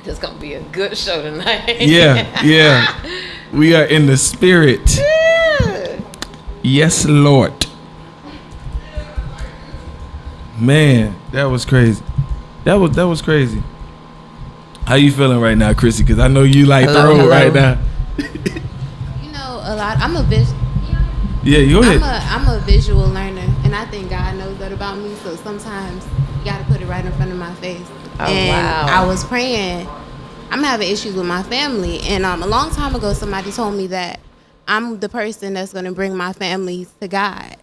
It's gonna be a good show tonight. Yeah. We are in the spirit. Yeah. Yes, Lord. Man, that was crazy. That was crazy. How you feeling right now, Chrissy? Because I know you like throw right now. You know, a lot. I'm a visual. Yeah, go ahead. I'm a visual learner, and I think God knows that about me. So sometimes you got to put it right in front of my face. Oh, and wow. I was praying. I'm having issues with my family, and a long time ago, somebody told me that I'm the person that's going to bring my family to God.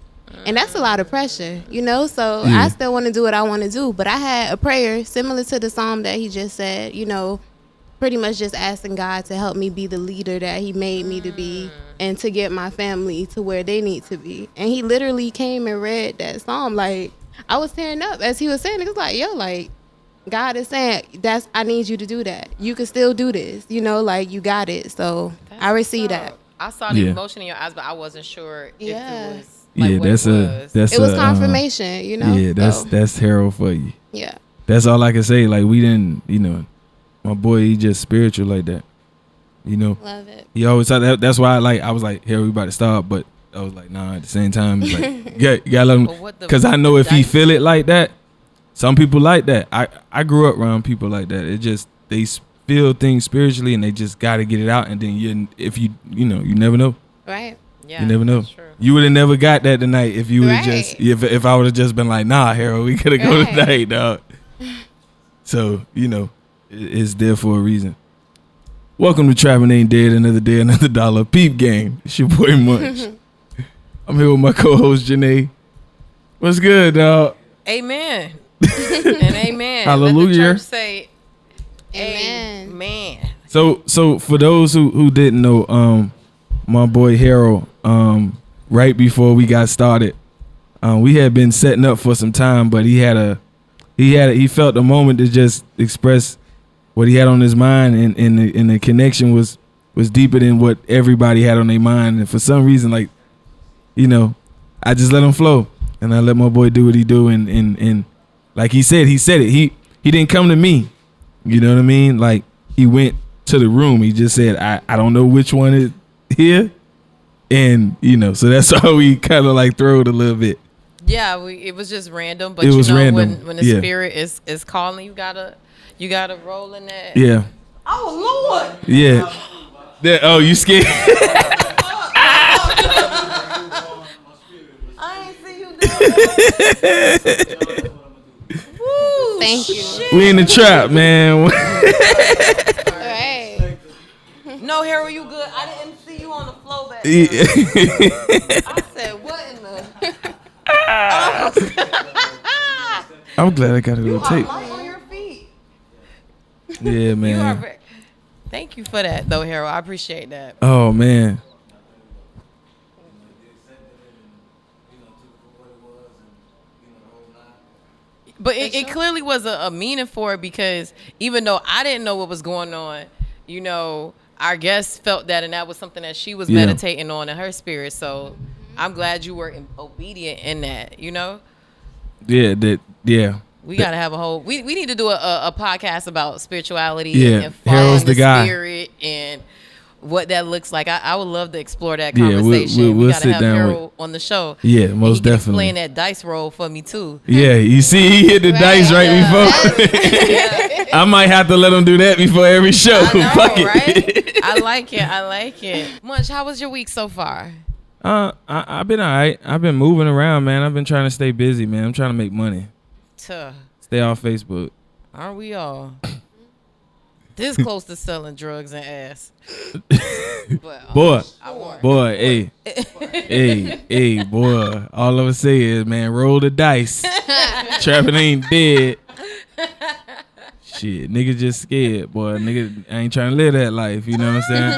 And that's a lot of pressure, you know? So I still want to do what I want to do. But I had a prayer similar to the psalm that he just said, you know, pretty much just asking God to help me be the leader that he made me to be and to get my family to where they need to be. And he literally came and read that psalm. Like, I was tearing up as he was saying it. It was like, yo, like, God is saying, I need you to do that. You can still do this, you know, like, you got it. So I received that. I saw the emotion in your eyes, but I wasn't sure if it was. Like That's it was confirmation, you know. Yeah, that's Harold for you. Yeah, that's all I can say. Like, we didn't, you know, my boy, he just spiritual like that. You know, love it. He always that's why I was like, Harold, we about to stop, but I was like, nah. At the same time, it's like, you gotta let him, because I know if he feel it like that, some people like that. I grew up around people like that. It just they feel things spiritually and they just got to get it out, and then you never know. Right. Yeah, you never know. You would have never got that tonight if you would have just if I would have just been like, nah, Harold, we could have go tonight, dog. So, you know, it's there for a reason. Welcome to Trapping Ain't Dead, another day, another dollar. Peep game. It's your boy Munch. I'm here with my co-host Janae. What's good, dog? Amen. And amen. Hallelujah. Let the church say amen. Amen. So for those who didn't know, my boy Harold, right before we got started, we had been setting up for some time, but he felt the moment to just express what he had on his mind, and the connection was deeper than what everybody had on their mind. And for some reason, like, you know, I just let him flow, and I let my boy do what he do, and like he said it. He didn't come to me, you know what I mean? Like, he went to the room. He just said, I don't know which one is here, and you know, so that's how we kind of like throw it a little bit. Yeah, it was just random, but random. When the spirit is calling, you gotta roll in that. Yeah. Oh Lord. Yeah. Oh, you scared? I ain't see you do that. Woo, thank you. Shit. We in the trap, man. All right. No, Harold, you good? I didn't see you on the floor back there. I said, what in the? I'm glad I got a little tape. Light on your feet. Yeah, man. Thank you for that, though, Harold. I appreciate that. Oh, man. But it clearly was a meaning for it, because even though I didn't know what was going on, you know, our guest felt that, and that was something that she was meditating on in her spirit. So I'm glad you were obedient in that, you know? Yeah, We got to have a whole... We need to do a podcast about spirituality and Harold's the guy. Spirit and what that looks like. I would love to explore that conversation. We'll we got to have down Harold on the show. Yeah, most definitely. Playing that dice roll for me, too. Yeah, you see, he hit the dice right before. I might have to let him do that before every show. I know, Fuck it. right? I like it. Munch, how was your week so far? I've been all right. I've been moving around, man. I've been trying to stay busy, man. I'm trying to make money. Stay off Facebook. Aren't we all? This close to selling drugs and ass. But, boy, hey, boy. All I would say is, man, roll the dice. Trapping ain't dead. Shit, nigga just scared, boy. Nigga, I ain't trying to live that life. You know what I'm saying?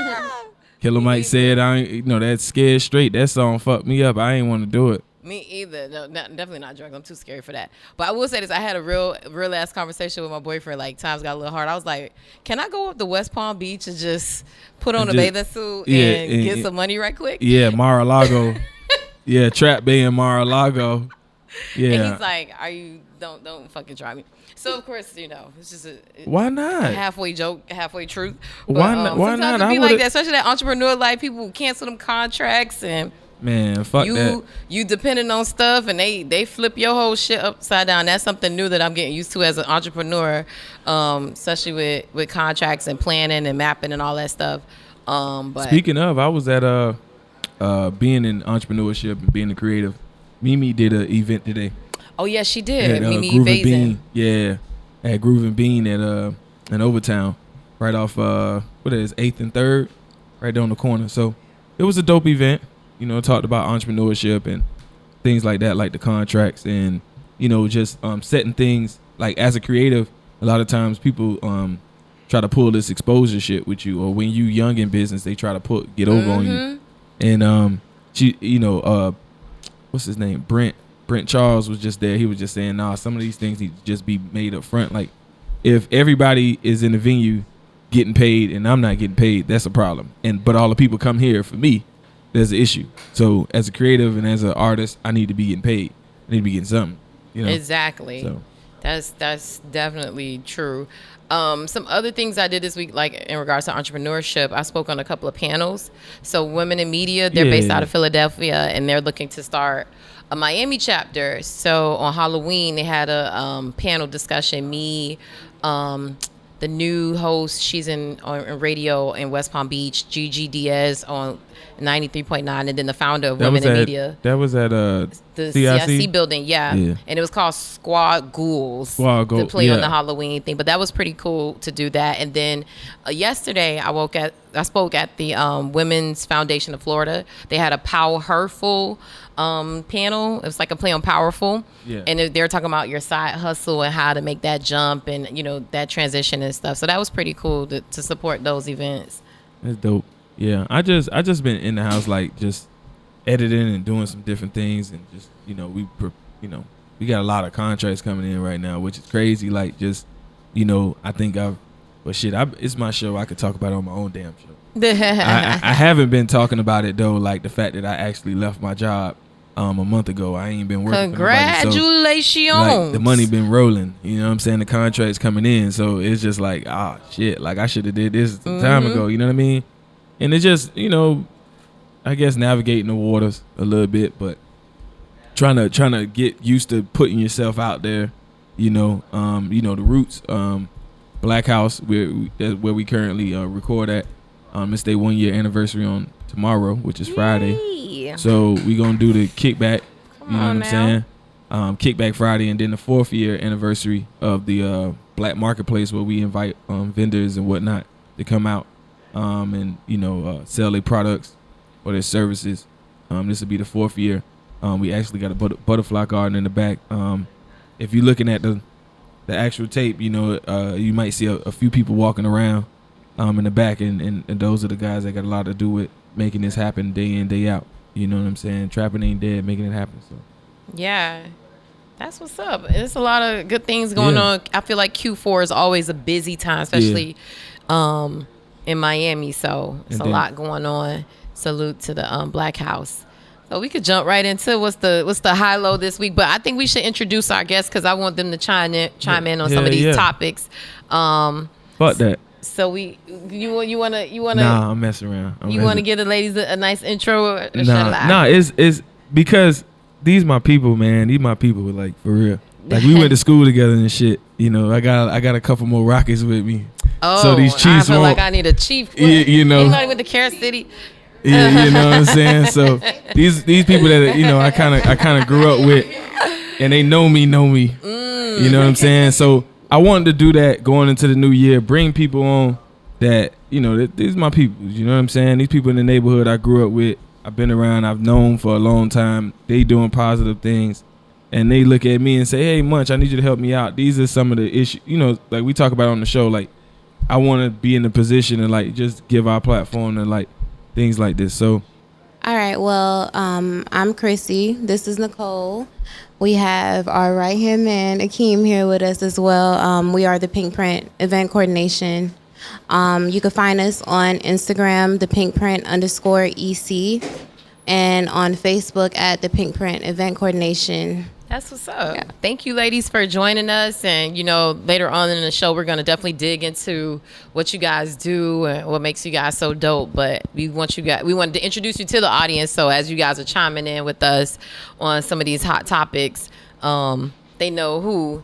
Killer Mike said, that scared straight. That song fucked me up. I ain't want to do it. Me either. No, definitely not drugs. I'm too scared for that. But I will say this. I had a real ass conversation with my boyfriend. Like, times got a little hard. I was like, can I go up to West Palm Beach and just put on a bathing suit and get some money right quick? Yeah, Mar-a-Lago. Yeah, Trap Bay in Mar-a-Lago. Yeah. And he's like, "Are you don't fucking try me." So of course, it's just Why a not? halfway joke, halfway truth. But, Why not? Why sometimes not? it be like that, especially that entrepreneur life. People cancel them contracts and. Man, fuck that. You depending on stuff and they flip your whole shit upside down. That's something new that I'm getting used to as an entrepreneur, especially with contracts and planning and mapping and all that stuff. But speaking of, I was at being in entrepreneurship and being a creative. Mimi did an event today. Oh yeah, she did. At, Mimi Groove and Vazen. Bean. Yeah, at Groove and Bean at in Overtown, right off 8th and 3rd, right there on the corner. So it was a dope event. Talked about entrepreneurship and things like that, like the contracts and, just setting things, like as a creative, a lot of times people try to pull this exposure shit with you, or when you young in business, they try to get over on you. And she, what's his name? Brent Charles was just there. He was just saying, nah, some of these things need to just be made up front. Like if everybody is in the venue getting paid and I'm not getting paid, that's a problem. But all the people come here for me, there's an issue. So as a creative and as an artist, I need to be getting paid. I need to be getting something. Exactly. So that's definitely true. Some other things I did this week, like in regards to entrepreneurship, I spoke on a couple of panels. So Women in Media, they're based out of Philadelphia, and they're looking to start a Miami chapter. So on Halloween, they had a panel discussion. Me, the new host, she's on radio in West Palm Beach, Gigi Diaz on 93.9, and then the founder of Women in Media. That was at the CIC building, yeah. And it was called Squad Ghouls to play on the Halloween thing. But that was pretty cool to do that. And then yesterday, I spoke at the Women's Foundation of Florida. They had a Powerful panel. It was like a play on powerful. And they were talking about your side hustle and how to make that jump and that transition and stuff. So that was pretty cool to support those events. That's dope. Yeah, I just been in the house, like just editing and doing some different things, and just we got a lot of contracts coming in right now, which is crazy. Like just I think it's my show. I could talk about it on my own damn show. I haven't been talking about it though, like the fact that I actually left my job a month ago. I ain't been working. Congratulations. For nobody, so, like, the money been rolling. You know what I'm saying? The contracts coming in, so it's just like shit. Like I should have did this some time ago. You know what I mean? And it's just, I guess navigating the waters a little bit, but trying to get used to putting yourself out there, the roots, Black House, where we currently record at. It's their 1 year anniversary on tomorrow, which is Friday. So we gonna do the kickback, you know what I'm saying? Kickback Friday, and then the 4th year anniversary of the Black Marketplace, where we invite vendors and whatnot to come out. And sell their products or their services. This will be the 4th year. We actually got a butterfly garden in the back. If you're looking at the actual tape, you might see a few people walking around in the back, and those are the guys that got a lot to do with making this happen day in, day out. You know what I'm saying? Trapping ain't dead, making it happen. So yeah, that's what's up. There's a lot of good things going on. I feel like Q4 is always a busy time, especially in Miami, so it's a lot going on. Salute to the Black House. So we could jump right into what's the high low this week, but I think we should introduce our guests because I want them to chime in on some of these topics. Fuck that. So you wanna Nah, I'm messing around. You wanna give the ladies a nice intro? Or nah, it's because these my people, man. These my people, like for real. Like we went to school together and shit. I got a couple more Rockets with me. Oh, so these Chiefs I feel like I need a Chief. Anybody with the Carrot City. Yeah, you know what I'm saying. So these people that I kind of grew up with, and they know me. You know what I'm saying. So I wanted to do that going into the new year, bring people on that these are my people. You know what I'm saying. These people in the neighborhood I grew up with, I've been around, I've known for a long time. They doing positive things. And they look at me and say, hey, Munch, I need you to help me out. These are some of the issues, like we talk about on the show. Like, I want to be in a position to, like, just give our platform to, like, things like this. So. All right. Well, I'm Chrissy. This is Nicole. We have our right-hand man, Akeem, here with us as well. We are the Pink Print Event Coordination. You can find us on Instagram, the _EC, and on Facebook at the Pink Print Event Coordination. That's what's up. Yeah. Thank you, ladies, for joining us. And, later on in the show, we're going to definitely dig into what you guys do and what makes you guys so dope. But we wanted to introduce you to the audience. So as you guys are chiming in with us on some of these hot topics, they know who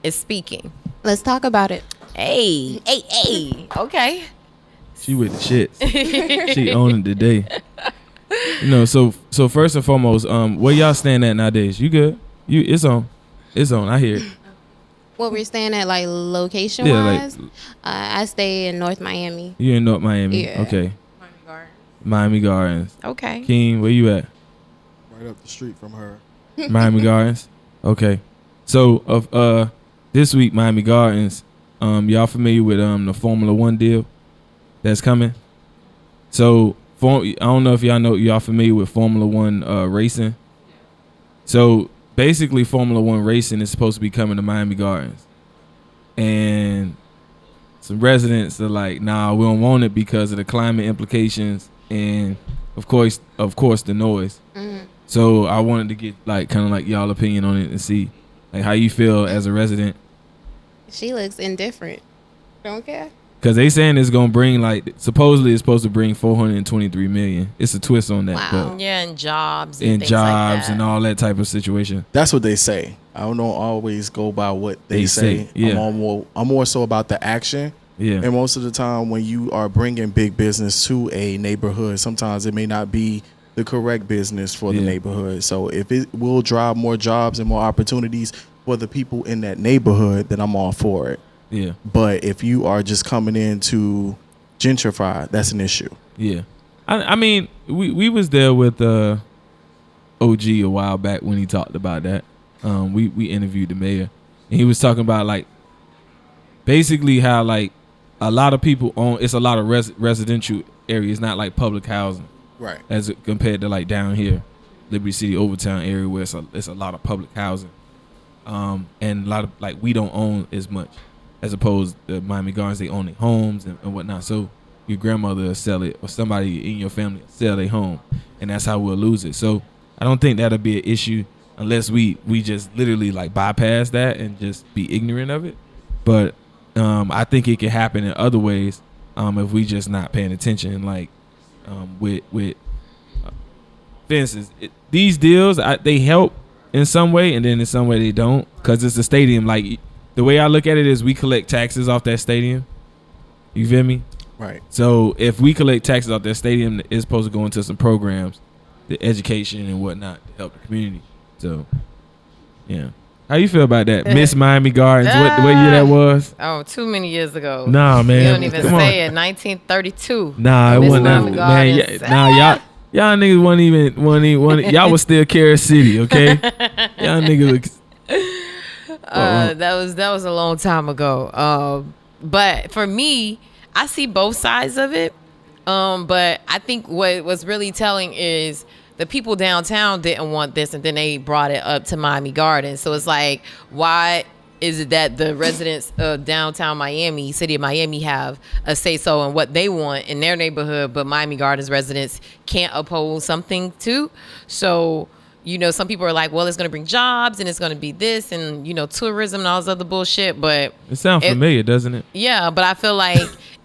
is speaking. Let's talk about it. Hey. Okay. She with the shits. She owning today. So first and foremost, where y'all staying at nowadays? You good? It's on. I hear it. What we're staying at, like, location wise? I stay in North Miami. You in North Miami? Yeah. Okay. Miami Gardens. Okay. King, where you at? Right up the street from her. Miami Gardens. Okay. So this week, Miami Gardens. Y'all familiar with the Formula One deal that's coming? So I don't know if y'all familiar with Formula One racing. So basically, Formula One racing is supposed to be coming to Miami Gardens, and some residents are like, "Nah, we don't want it because of the climate implications and, of course, the noise." Mm-hmm. So I wanted to get kind of y'all opinion on it and see how you feel as a resident. She looks indifferent. Don't care. Because they saying it's going to bring, supposedly it's supposed to bring $423 million. It's a twist on that. Wow. But yeah, and jobs. And things jobs like that. and all that type of situation. That's what they say. I don't always go by what they say. Yeah. I'm more so about the action. Yeah. And most of the time when you are bringing big business to a neighborhood, sometimes it may not be the correct business for the neighborhood. So if it will drive more jobs and more opportunities for the people in that neighborhood, then I'm all for it. Yeah. But if you are just coming in to gentrify, that's an issue. Yeah. I mean, we was there with OG a while back when he talked about that. We interviewed the mayor, and he was talking about basically how a lot of people it's a lot of residential areas, not like public housing, right? As compared to down here, Liberty City, Overtown area, where it's a lot of public housing, and a lot of we don't own as much. As opposed to Miami Gardens, they own their homes and whatnot. So your grandmother will sell it, or somebody in your family will sell their home, and that's how we'll lose it. So I don't think that'll be an issue unless we just literally bypass that and just be ignorant of it. But I think it can happen in other ways if we just not paying attention. With for instance, these deals they help in some way, and then in some way they don't, because it's a stadium. The way I look at it is we collect taxes off that stadium. You feel me? Right. So if we collect taxes off that stadium, it's supposed to go into some programs, the education and whatnot to help the community. So, yeah. How you feel about that? Miss Miami Gardens, what year that was? Oh, too many years ago. Nah, man. You don't even say it. 1932. Nah, it wasn't that. Man, y'all niggas wasn't even y'all was still Carrot City, okay? Y'all niggas that was a long time ago. But for me, I see both sides of it. But I think what was really telling is the people downtown didn't want this, and then they brought it up to Miami Gardens. So it's why is it that the residents of downtown Miami, city of Miami, have a say-so in what they want in their neighborhood, but Miami Gardens residents can't oppose something too? So some people are like, well, it's going to bring jobs and it's going to be this and, tourism and all this other bullshit. But it sounds familiar, doesn't it? Yeah, but I feel like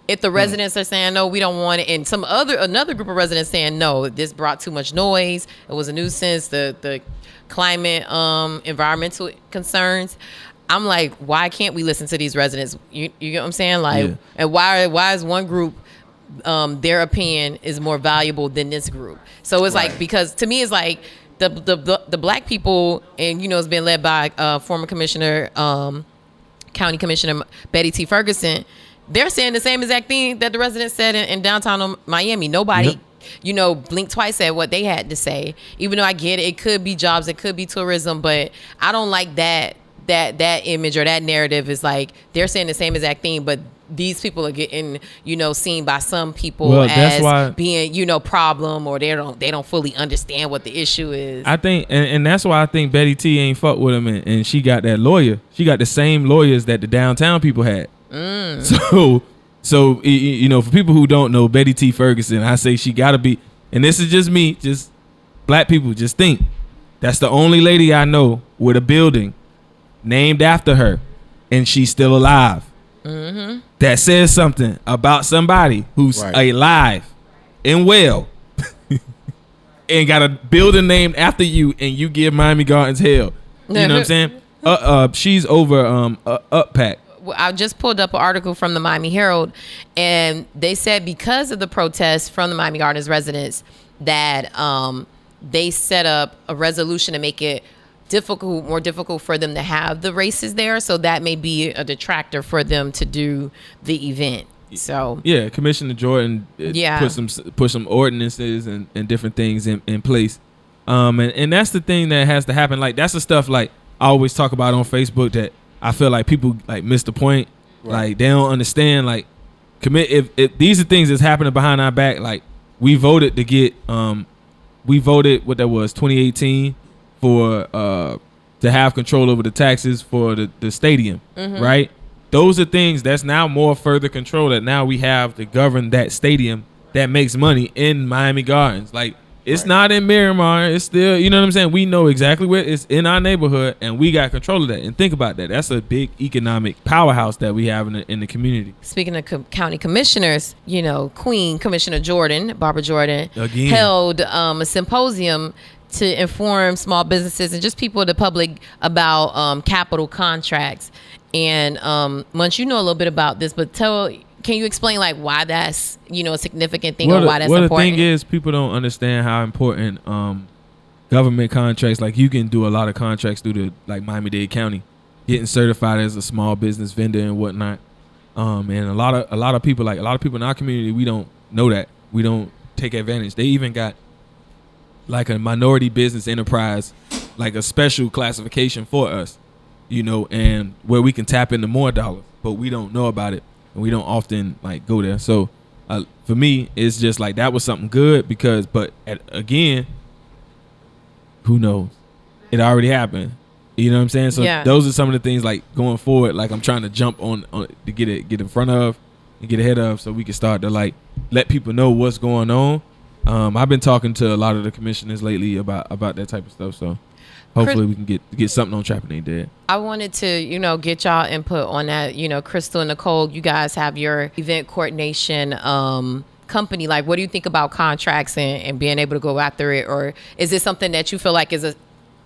if the residents are saying, no, we don't want it, and another group of residents saying, no, this brought too much noise, it was a nuisance, the climate, environmental concerns, I'm like, why can't we listen to these residents? You get what I'm saying? And why is one group, their opinion is more valuable than this group? So it's because to me, it's the black people, and it's been led by former commissioner, county commissioner Betty T. Ferguson. They're saying the same exact thing that the residents said in downtown Miami. Nobody, blinked twice at what they had to say. Even though I get it could be jobs, it could be tourism, but I don't like that image or that narrative is they're saying the same exact thing, but these people are getting, seen by some people as being, problem, or they don't fully understand what the issue is. I think, and that's why I think Betty T ain't fuck with him, and she got that lawyer. She got the same lawyers that the downtown people had. So for people who don't know Betty T. Ferguson, I say she gotta be, and this is just me, just black people, just think that's the only lady I know with a building named after her, and she's still alive. That says something about somebody who's alive and well, and got a building named after you, and you give Miami Gardens hell. You know what I'm saying? She's over Uppack. I just pulled up an article from the Miami Herald, and they said because of the protests from the Miami Gardens residents that they set up a resolution to make it more difficult for them to have the races there. So that may be a detractor for them to do the event. So yeah, Commissioner Jordan put some ordinances and different things in place. And that's the thing that has to happen. Like, that's the stuff like I always talk about on Facebook that I feel like people like miss the point. Like, they don't understand. Like, if these are things that's happening behind our back. Like, we voted to get what that was 2018 for to have control over the taxes for the stadium, right? Those are things that's now more further control that now we have to govern that stadium that makes money in Miami Gardens. Like, it's not in Miramar. It's still, you know what I'm saying? We know exactly where it's in our neighborhood, and we got control of that. And think about that. That's a big economic powerhouse that we have in the community. Speaking of county commissioners, Queen Commissioner Barbara Jordan, again, held a symposium to inform small businesses and just people in the public about capital contracts. And once you know a little bit about this, but can you explain like why that's a significant thing, or why that's important? Well, the thing is, people don't understand how important government contracts. Like, you can do a lot of contracts through the like Miami-Dade County, getting certified as a small business vendor and whatnot. And a lot of people in our community, we don't know that. We don't take advantage. They even got like a minority business enterprise, like a special classification for us, and where we can tap into more dollars, but we don't know about it, and we don't often like go there. So for me, it's just like that was something good again, who knows? It already happened. You know what I'm saying? So those are some of the things like going forward, like I'm trying to jump on to get in front of and get ahead of, so we can start to like let people know what's going on. I've been talking to a lot of the commissioners lately about that type of stuff. So hopefully we can get something on Trapping Ain't Dead. I wanted to, get y'all input on that. Krystal and Nicole, you guys have your event coordination company. Like, what do you think about contracts and being able to go after it? Or is it something that you feel like is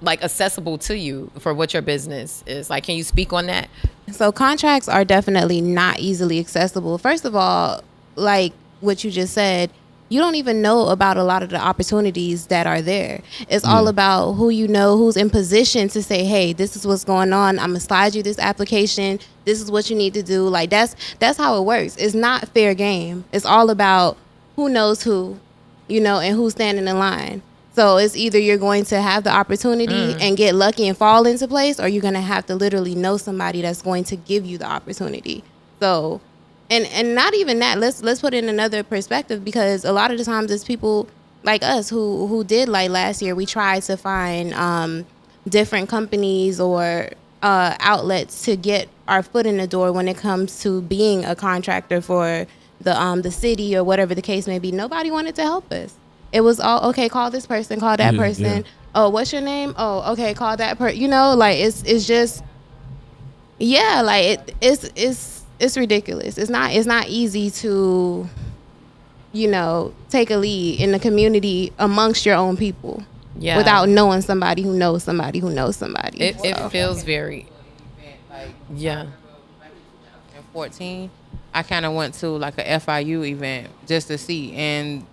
accessible to you for what your business is? Like, can you speak on that? So contracts are definitely not easily accessible. First of all, like what you just said, you don't even know about a lot of the opportunities that are there. It's all about who you know, who's in position to say, hey, this is what's going on. I'm going to slide you this application. This is what you need to do. Like, that's how it works. It's not fair game. It's all about who knows who, and who's standing in line. So it's either you're going to have the opportunity and get lucky and fall into place, or you're going to have to literally know somebody that's going to give you the opportunity. So... And not even that. Let's put it in another perspective, because a lot of the times it's people like us who did, like last year, we tried to find different companies or outlets to get our foot in the door when it comes to being a contractor for the city or whatever the case may be. Nobody wanted to help us. It was all, okay, call this person, call that person. Yeah. Oh, what's your name? Oh, okay, call that person. Like it's just, like it's ridiculous. It's not easy to, take a lead in the community amongst your own people without knowing somebody who knows somebody who knows somebody. It feels very, in 2014, I kind of went to like a FIU event just to see, and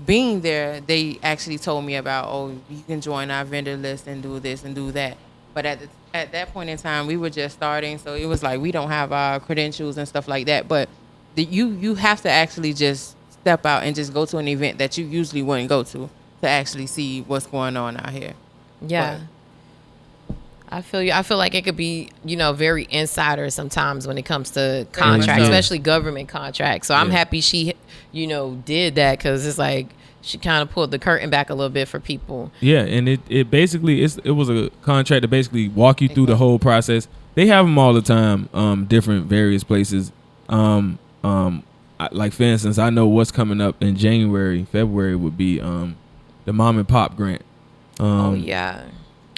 being there, they actually told me about, you can join our vendor list and do this and do that. But at that point in time, we were just starting, so it was like we don't have our credentials and stuff like that. But you have to actually just step out and just go to an event that you usually wouldn't go to actually see what's going on out here. Yeah. But I feel you. I feel like it could be, very insider sometimes when it comes to contracts, especially government contracts. So I'm happy she, did that, because it's like she kind of pulled the curtain back a little bit for people. Yeah, and it basically it was a contract to basically walk you through the whole process. They have them all the time, different various places. Like for instance, I know what's coming up in February would be the mom and pop grant.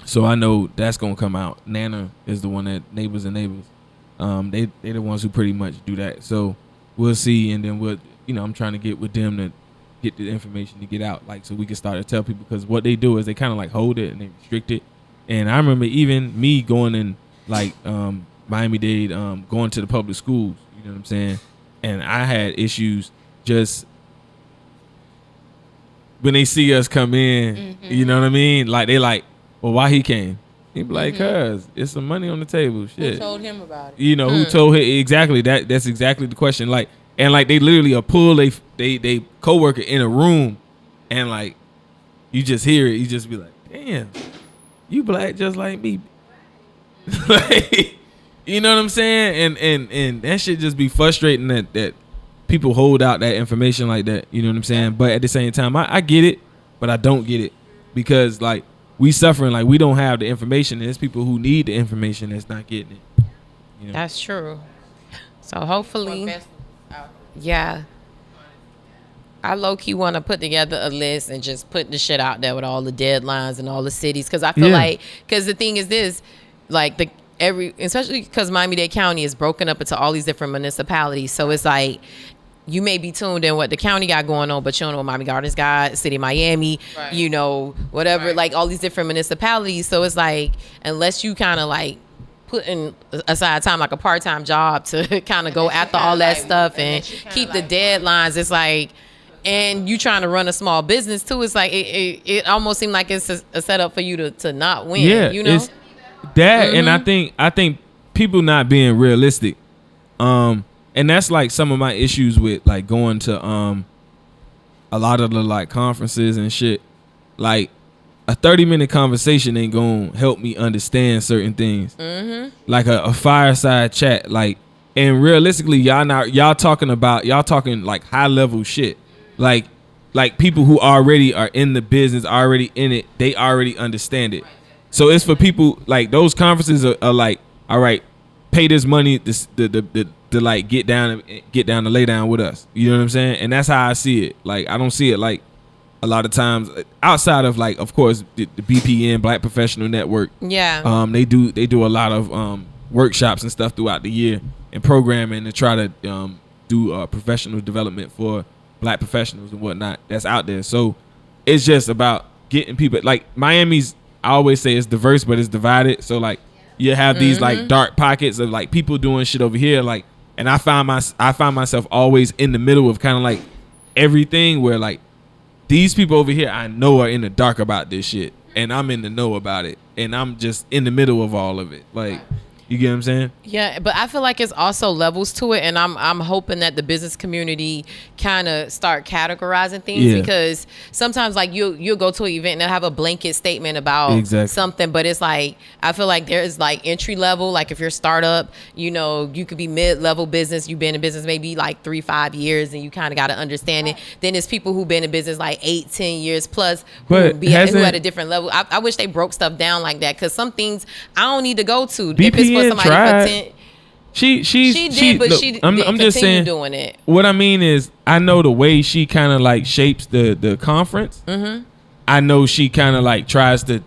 So I know that's gonna come out. Nana is the one that Neighbors and Neighbors. They the ones who pretty much do that. So we'll see, and then I'm trying to get with them to get the information to get out, like so we can start to tell people, because what they do is they kind of like hold it and they restrict it. And I remember even me going in like Miami-Dade, going to the public schools. You know what I'm saying? And I had issues just when they see us come in. You know what I mean? Like they like, well, why he came? He be like, cuz it's some money on the table. Shit. Who told him about it? You know, who told him exactly that? That's exactly the question. Like, and like they literally pull they coworker in a room, and like you just hear it, you just be like, damn, you black just like me. Like, you know what I'm saying? And that shit just be frustrating that people hold out that information like that. You know what I'm saying? But at the same time, I get it, but I don't get it, because like we suffering, like we don't have the information, and there's people who need the information that's not getting it. You know? That's true. So hopefully, yeah. I low-key want to put together a list and just put the shit out there with all the deadlines and all the cities, because I feel like, because the thing is this, like especially because Miami-Dade County is broken up into all these different municipalities, so it's like you may be tuned in what the county got going on, but you don't know what Miami Gardens got, City of Miami, right. You know, whatever, like all these different municipalities. So it's like, unless you kind of like putting aside time, like a part-time job to kind of go after all that stuff and keep the deadlines, it's like, and you trying to run a small business too, it's like it almost seemed like it's a setup for you to not win. Yeah, you know, it's that, and I think people not being realistic, and that's like some of my issues with like going to a lot of the like conferences and shit. Like a 30-minute conversation ain't gonna help me understand certain things. Like a fireside chat, like, and realistically, y'all talking like high level shit. Like people who already are in the business, already in it, they already understand it. So it's for people like those conferences are like, all right, pay this money to like get down to lay down with us. You know what I'm saying? And that's how I see it. Like I don't see it like a lot of times outside of like, of course, the BPN, Black Professional Network. Yeah. They do a lot of workshops and stuff throughout the year and programming to try to do professional development for Black professionals and whatnot that's out there. So it's just about getting people, like Miami's, I always say it's diverse, but it's divided. So like you have these like dark pockets of like people doing shit over here, like, and I find myself always in the middle of kind of like everything, where like these people over here I know are in the dark about this shit, and I'm in the know about it, and I'm just in the middle of all of it. Like, you get what I'm saying? Yeah, but I feel like it's also levels to it, and I'm hoping that the business community kind of start categorizing things, because sometimes like you'll go to an event and they'll have a blanket statement about something, but it's like I feel like there's like entry level, like if you're a startup, you know, you could be mid-level business, you've been in business maybe like 3-5 years and you kind of got to understand it. Then there's people who've been in business like 8-10 years plus who at a different level. I wish they broke stuff down like that, because some things I don't need to go to. If it's for somebody tried. for 10, she did, but look, she I'm didn't just saying, doing it. What I mean is, I know the way she kind of like shapes the conference. I know she kind of like tries to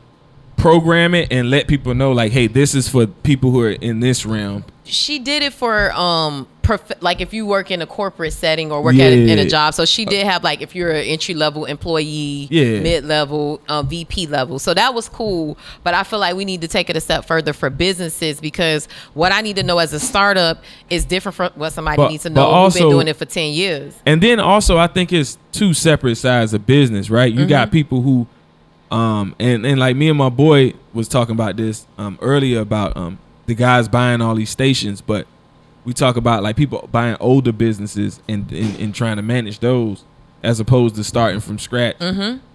program it and let people know like, hey, this is for people who are in this realm. She did it for like if you work in a corporate setting or work in a job. So she did have like if you're an entry level employee, mid level, VP level. So that was cool. But I feel like we need to take it a step further for businesses, because what I need to know as a startup is different from what somebody needs to know who's been doing it for 10 years. And then also I think it's two separate sides of business, right? You got people who and like me and my boy was talking about this earlier about the guys buying all these stations, but we talk about like people buying older businesses and trying to manage those as opposed to starting from scratch.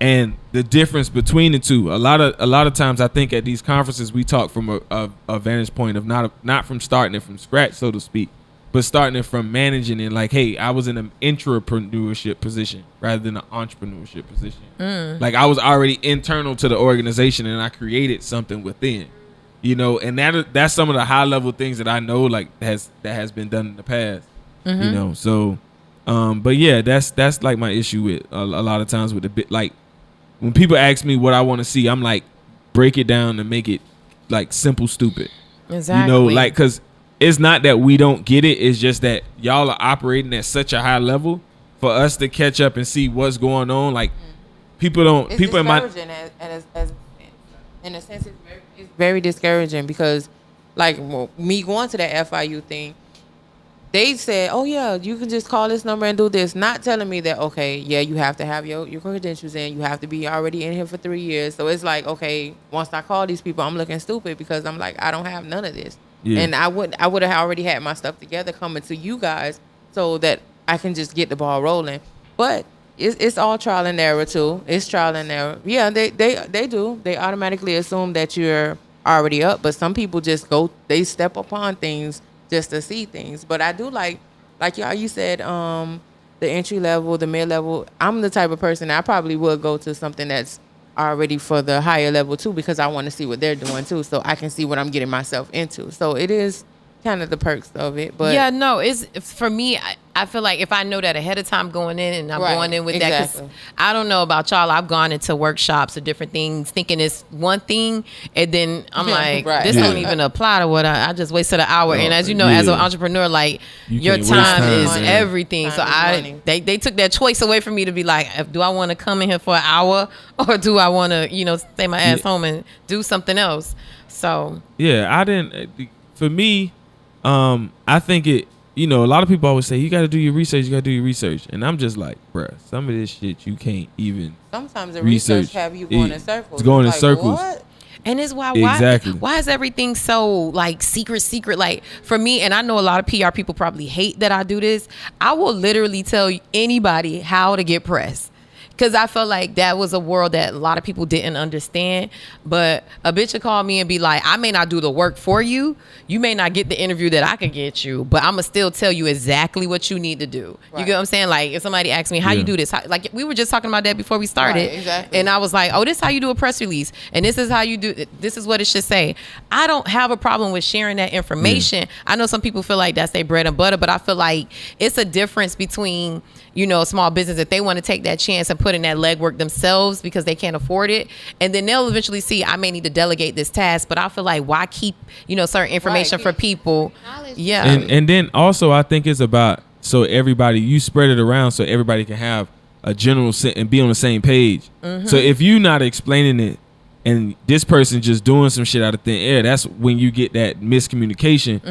And the difference between the two, a lot of times I think at these conferences we talk from a vantage point of not from starting it from scratch, so to speak, but starting it from managing it. Like, hey, I was in an intrapreneurship position rather than an entrepreneurship position. Like I was already internal to the organization and I created something within. You know, and that's some of the high level things that I know like that has been done in the past. You know, so but yeah, that's like my issue with a lot of times with the bit, like when people ask me what I want to see, I'm like, break it down and make it like simple, stupid. Exactly. You know, like, because it's not that we don't get it. It's just that y'all are operating at such a high level for us to catch up and see what's going on. Like, people don't. It's people in my discouraging as in a sense, it's very discouraging because, like, me going to that FIU thing, they said, oh yeah, you can just call this number and do this, not telling me that, okay, yeah, you have to have your credentials in, you have to be already in here for 3 years. So it's like, okay, once I call these people, I'm looking stupid because I'm like, I don't have none of this. Yeah. And I would have already had my stuff together coming to you guys so that I can just get the ball rolling. But it's all trial and error too. It's trial and error. Yeah, they do. They automatically assume that you're already up, but some people just they step upon things just to see things. But I do like y'all, you said the entry level, the mid level. I'm the type of person that I probably would go to something that's already for the higher level too, because I want to see what they're doing too, so I can see what I'm getting myself into. So it is kind of the perks of it. But yeah, no, it's for me. I feel like if I know that ahead of time going in, and I'm going in with that, because I don't know about y'all. I've gone into workshops or different things thinking it's one thing, and then I'm like, this don't even apply to what I just wasted an hour. And as you know, as an entrepreneur, like your time is everything. So they took that choice away from me to be like, do I want to come in here for an hour or do I want to stay my ass home and do something else? So yeah, I didn't. For me, I think it. A lot of people always say, you got to do your research, And I'm just like, bruh, some of this shit you can't even sometimes the research have you going in circles. It's going in circles. What? And it's why is everything so like secret? Like for me, and I know a lot of PR people probably hate that I do this. I will literally tell anybody how to get press. Because I felt like that was a world that a lot of people didn't understand. But a bitch would call me and be like, I may not do the work for you. You may not get the interview that I could get you, but I'm going to still tell you exactly what you need to do. Right. You get what I'm saying? Like if somebody asks me, how you do this? Like we were just talking about that before we started. Right, exactly. And I was like, oh, this is how you do a press release. And this is how you do it. This is what it should say. I don't have a problem with sharing that information. I know some people feel like that's their bread and butter, but I feel like it's a difference between, a small business that they want to take that chance and put in that legwork themselves because they can't afford it. And then they'll eventually see, I may need to delegate this task, but I feel like why keep, certain information for people? Yeah. And then also I think it's about, so everybody, you spread it around so everybody can have a general and be on the same page. Mm-hmm. So if you're not explaining it and this person just doing some shit out of thin air, that's when you get that miscommunication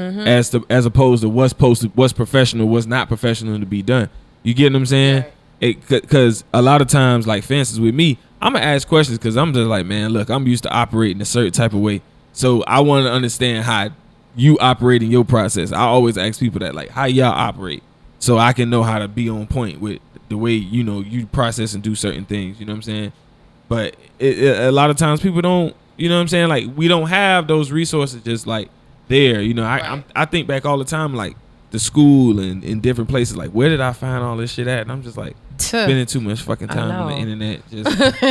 as opposed to what's posted, what's professional, what's not professional to be done. You get what I'm saying? Because a lot of times, like for instance with me, I'm gonna ask questions because I'm just like, man, look, I'm used to operating a certain type of way, so I want to understand how you operate in your process. I always ask people that, like, how y'all operate, so I can know how to be on point with the way you process and do certain things. You know what I'm saying? But a lot of times people don't. You know what I'm saying? Like we don't have those resources just like there. I think back all the time, like the school and in different places, like where did I find all this shit at? And I'm just like spending too much fucking time on the internet, just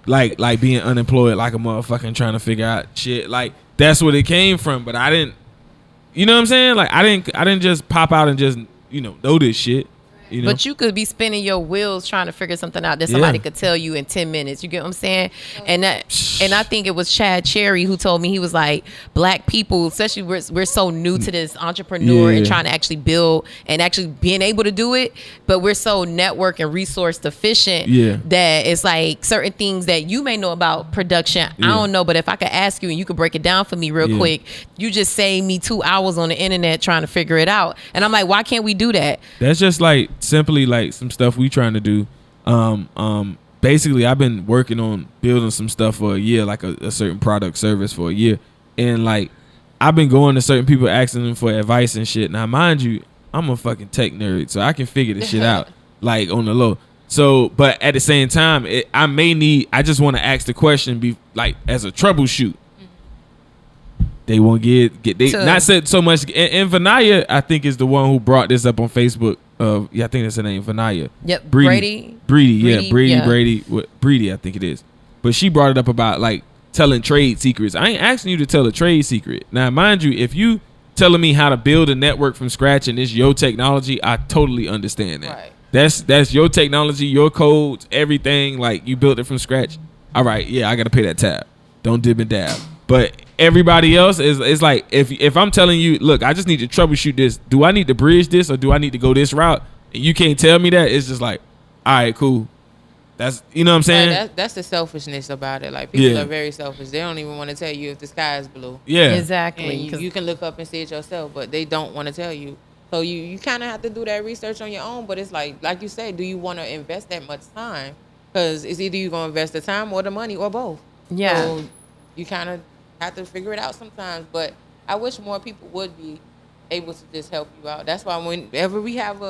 like being unemployed like a motherfucker trying to figure out shit. Like that's where it came from. But I didn't, you know what I'm saying? Like I didn't just pop out and just know this shit. But you could be spinning your wheels trying to figure something out that somebody could tell you in 10 minutes. You get what I'm saying? And I think it was Chad Cherry who told me, he was like, black people, especially we're so new to this entrepreneur and trying to actually build and actually being able to do it, but we're so network and resource deficient that it's like certain things that you may know about production. I don't know, but if I could ask you and you could break it down for me real quick, you just saved me 2 hours on the internet trying to figure it out. And I'm like, why can't we do that? That's just like simply like some stuff we trying to do. Basically I've been working on building some stuff for a year, like a certain product service for a year, and like I've been going to certain people asking them for advice and shit. Now mind you, I'm a fucking tech nerd, so I can figure this shit out like on the low. So but at the same time I just want to ask the question, be like as a troubleshoot. They won't get they not said so much. And Vanaya, I think, is the one who brought this up on Facebook. I think that's her name, Vanaya. Yep, Brady, I think it is. But she brought it up about like telling trade secrets. I ain't asking you to tell a trade secret. Now, mind you, if you telling me how to build a network from scratch and it's your technology, I totally understand that. Right. That's your technology, your codes, everything. Like you built it from scratch. All right, yeah, I got to pay that tab. don't dib and dab. But everybody else is like, if I'm telling you, look, I just need to troubleshoot this. Do I need to bridge this or do I need to go this route? And you can't tell me that. It's just like, all right, cool. That's, you know what I'm saying? Like that's the selfishness about it. Like, people are very selfish. They don't even want to tell you if the sky is blue. Yeah, exactly. And you can look up and see it yourself, but they don't want to tell you. So you kind of have to do that research on your own. But it's like you say, do you want to invest that much time? Because it's either you're going to invest the time or the money or both. Yeah. So you kind of have to figure it out sometimes. But I wish more people would be able to just help you out. That's why whenever we have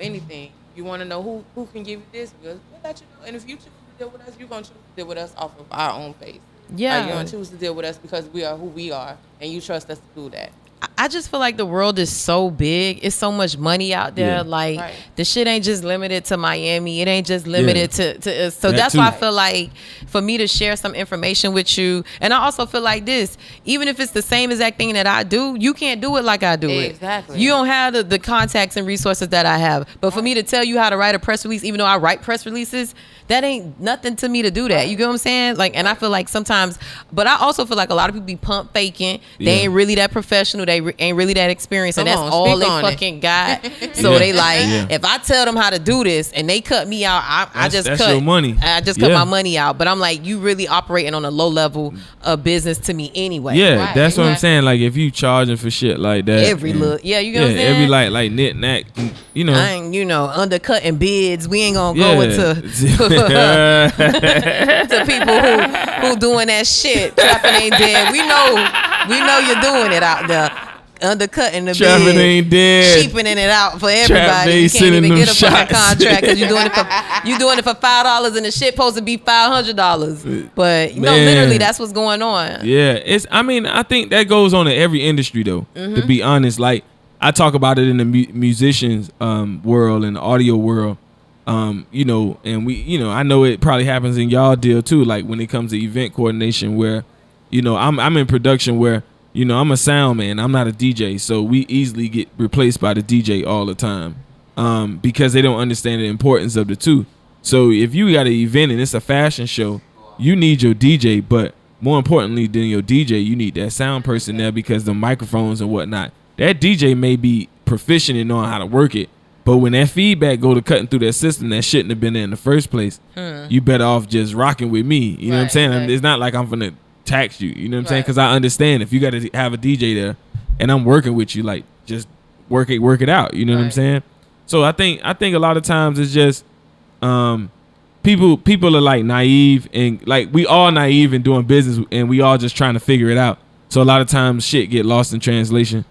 anything, you want to know who can give you this, we'll let you know. And if you choose to deal with us, you're going to choose to deal with us off of our own pace. Yeah. Like, you're going to choose to deal with us because we are who we are, and you trust us to do that. I just feel like the world is so big. It's so much money out there. Yeah. Like, Right. the shit ain't just limited to Miami. It ain't just limited to us. So That that's too. why I feel like for me to share some information with you. And I also feel like this, even if it's the same exact thing that I do, you can't do it like I do it. Exactly. You don't have the contacts and resources that I have. But for me to tell you how to write a press release, even though I write press releases, that ain't nothing to me to do that. You get what I'm saying? Like, and I feel like sometimes, but I also feel like a lot of people be pump faking. They ain't really that professional. They ain't really that experienced, and Come that's on, all speak they on it. fucking got. So they like, Yeah. if I tell them how to do this and they cut me out, I just that's cut your money. I just cut Yeah. my money out. But I'm like, you really operating on a low level of business to me anyway. Yeah, Right, that's what I'm exactly. saying. Like, if you charging for shit like that, Every and- look, you get what I'm saying? every like knit knack, you know. I ain't, undercutting bids. We ain't gonna go into to people who doing that shit. Trapping ain't dead. We know you're doing it out there. Undercutting the Trapping bid. ain't dead. Cheapening it out for Trap everybody. ain't You can't sending even them get a fucking shots. contract because you're doing it for $5 and the shit supposed to be $500. But Man. literally that's what's going on. Yeah, I think that goes on in every industry though. Mm-hmm. To be honest, like I talk about it in the musicians world and the audio world. And we, I know it probably happens in y'all deal too. Like when it comes to event coordination, where, I'm in production where, I'm a sound man. I'm not a DJ, so we easily get replaced by the DJ all the time, because they don't understand the importance of the two. So if you got an event and it's a fashion show, you need your DJ, but more importantly than your DJ, you need that sound person there because the microphones and whatnot. That DJ may be proficient in knowing how to work it, but when that feedback go to cutting through that system that shouldn't have been there in the first place, you better off just rocking with me. You know what I'm Right, saying? exactly. It's not like I'm gonna tax you. You know what I'm saying? Right. Because I understand if you got to have a DJ there, and I'm working with you, like just work it out. You know what I'm Right. saying? So I think a lot of times it's just people are like naive, and like we all naive in doing business, and we all just trying to figure it out. So a lot of times shit get lost in translation.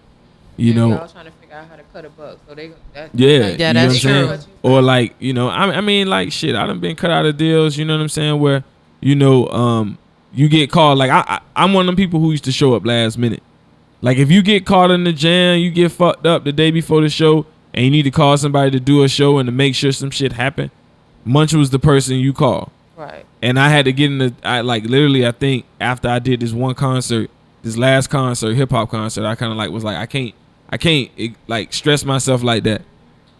You And know. we all trying to figure out how to cut a buck. So Yeah, Yeah, you know what I'm that's saying? true. Or like, I mean, like shit, I done been cut out of deals, you know what I'm saying, where, you get called, like I'm one of them people who used to show up last minute. Like if you get caught in the jam, you get fucked up the day before the show, and you need to call somebody to do a show and to make sure some shit happen, Munch was the person you call. Right. And I had to get in I think after I did this last concert, hip hop concert, I kind of was like, I can't like stress myself like that,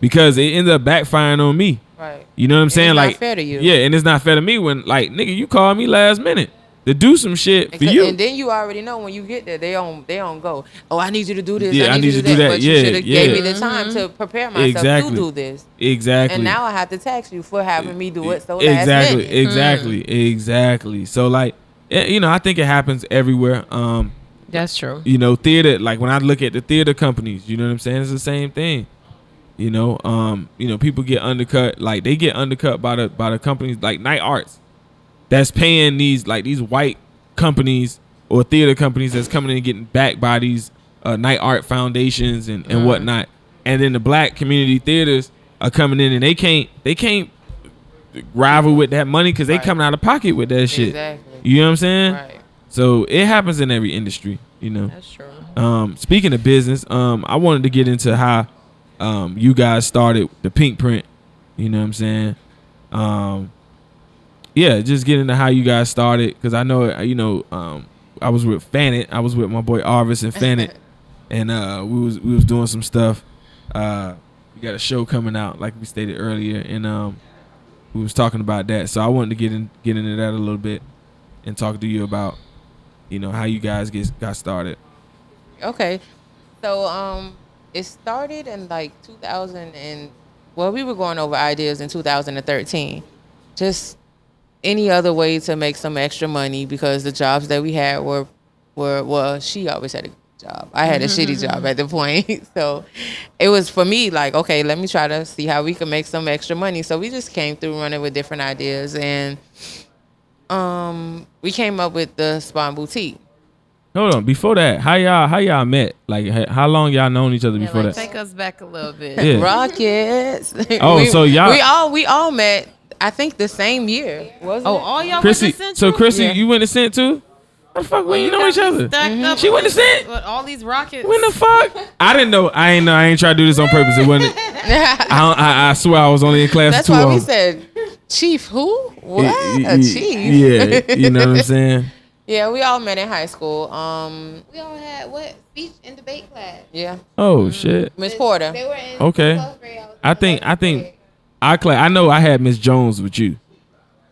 because it ended up backfiring on me. Right. You know what I'm saying? It's not Like fair to you. Yeah, and it's not fair to me when like nigga, you called me last minute to do some shit for you. And then you already know when you get there, they don't go, oh, I need you to do this. Yeah, I need you to do that. But you Yeah, should have yeah. gave me the time to prepare myself Exactly. to do this. Exactly. And now I have to tax you for having me do it. So exactly, last minute. exactly. So like, I think it happens everywhere. That's true. Theater, like when I look at the theater companies, you know what I'm saying? It's the same thing. People get undercut, like they get undercut by the companies like Night Arts that's paying these white companies or theater companies that's coming in and getting backed by these Night Art foundations and whatnot. And then the black community theaters are coming in and they can't rival with that money because they Right. coming out of pocket with that shit. Exactly. You know what I'm saying? Right. So it happens in every industry, That's true. Speaking of business, I wanted to get into how you guys started the Pink Print. You know what I'm saying? Yeah, just get into how you guys started, because I know, I was with Fanit. I was with my boy Arvis and Fanit, and we was doing some stuff. We got a show coming out, like we stated earlier, and we was talking about that. So I wanted to get into that a little bit and talk to you about how you guys got started. Okay. So it started in like 2000 and we were going over ideas in 2013. Just any other way to make some extra money because the jobs that we had were well, she always had a good job. I had a shitty job at the point. So it was for me like, okay, let me try to see how we can make some extra money. So we just came through running with different ideas, and we came up with the Spawn Boutique. Hold on, before that, how y'all met? Like, how long y'all known each other before that? Take us back a little bit. Yeah. Rockets. Oh, so y'all we all met, I think, the same year. Wasn't it? All y'all Krystal, went to Central? so Krystal, Yeah. you went to Cent too? What the fuck? We know each other. She went to Cent. With all these rockets. When the fuck? I didn't know. I ain't try to do this on purpose. It wasn't. I swear I was only in class That's 2. why we said, Chief who? What? A chief? Yeah, you know what I'm saying? Yeah, we all met in high school. We all had what speech and debate class. Yeah, Oh shit. Miss Porter. They were in Okay. 12th grade. was in I think 11th grade. I know I had Miss Jones with you,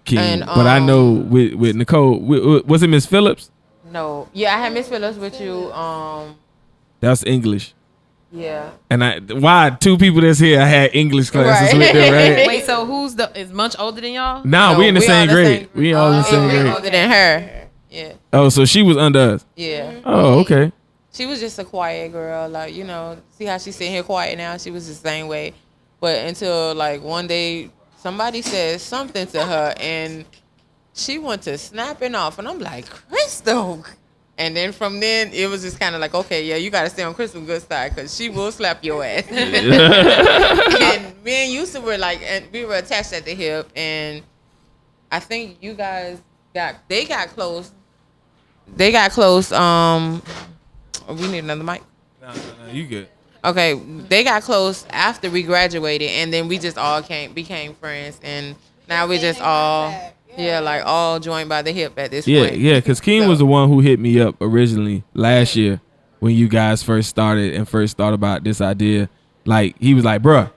King, And, but I know with Nicole. Was it Miss Phillips? No, yeah, I had Miss Phillips with you. That's English. Yeah. And why 2 people that's here? I had English classes Right. with them, right? Wait, so is Munch older than y'all? Nah, No, we in the we same all the grade. same- We all in the same We're grade. older than her. Yeah, Oh, so she was under us. yeah. Oh, okay. She was just a quiet girl, like, see how she's sitting here quiet now? She was the same way. But until, like, one day, somebody said something to her, and she went to snapping off. And I'm like, Krystal. And then from then, it was just kind of like, okay, yeah, you got to stay on Krystal's good side because she will slap your ass. And me and Yusuf were, like, and we were attached at the hip. And I think you guys they got close. They got close. We need another mic. No, you good. Okay, they got close after we graduated, and then we just all became friends, and now we just all, like all joined by the hip at this point. Yeah, because King was the one who hit me up originally last year when you guys first started and first thought about this idea. Like, he was like, bruh.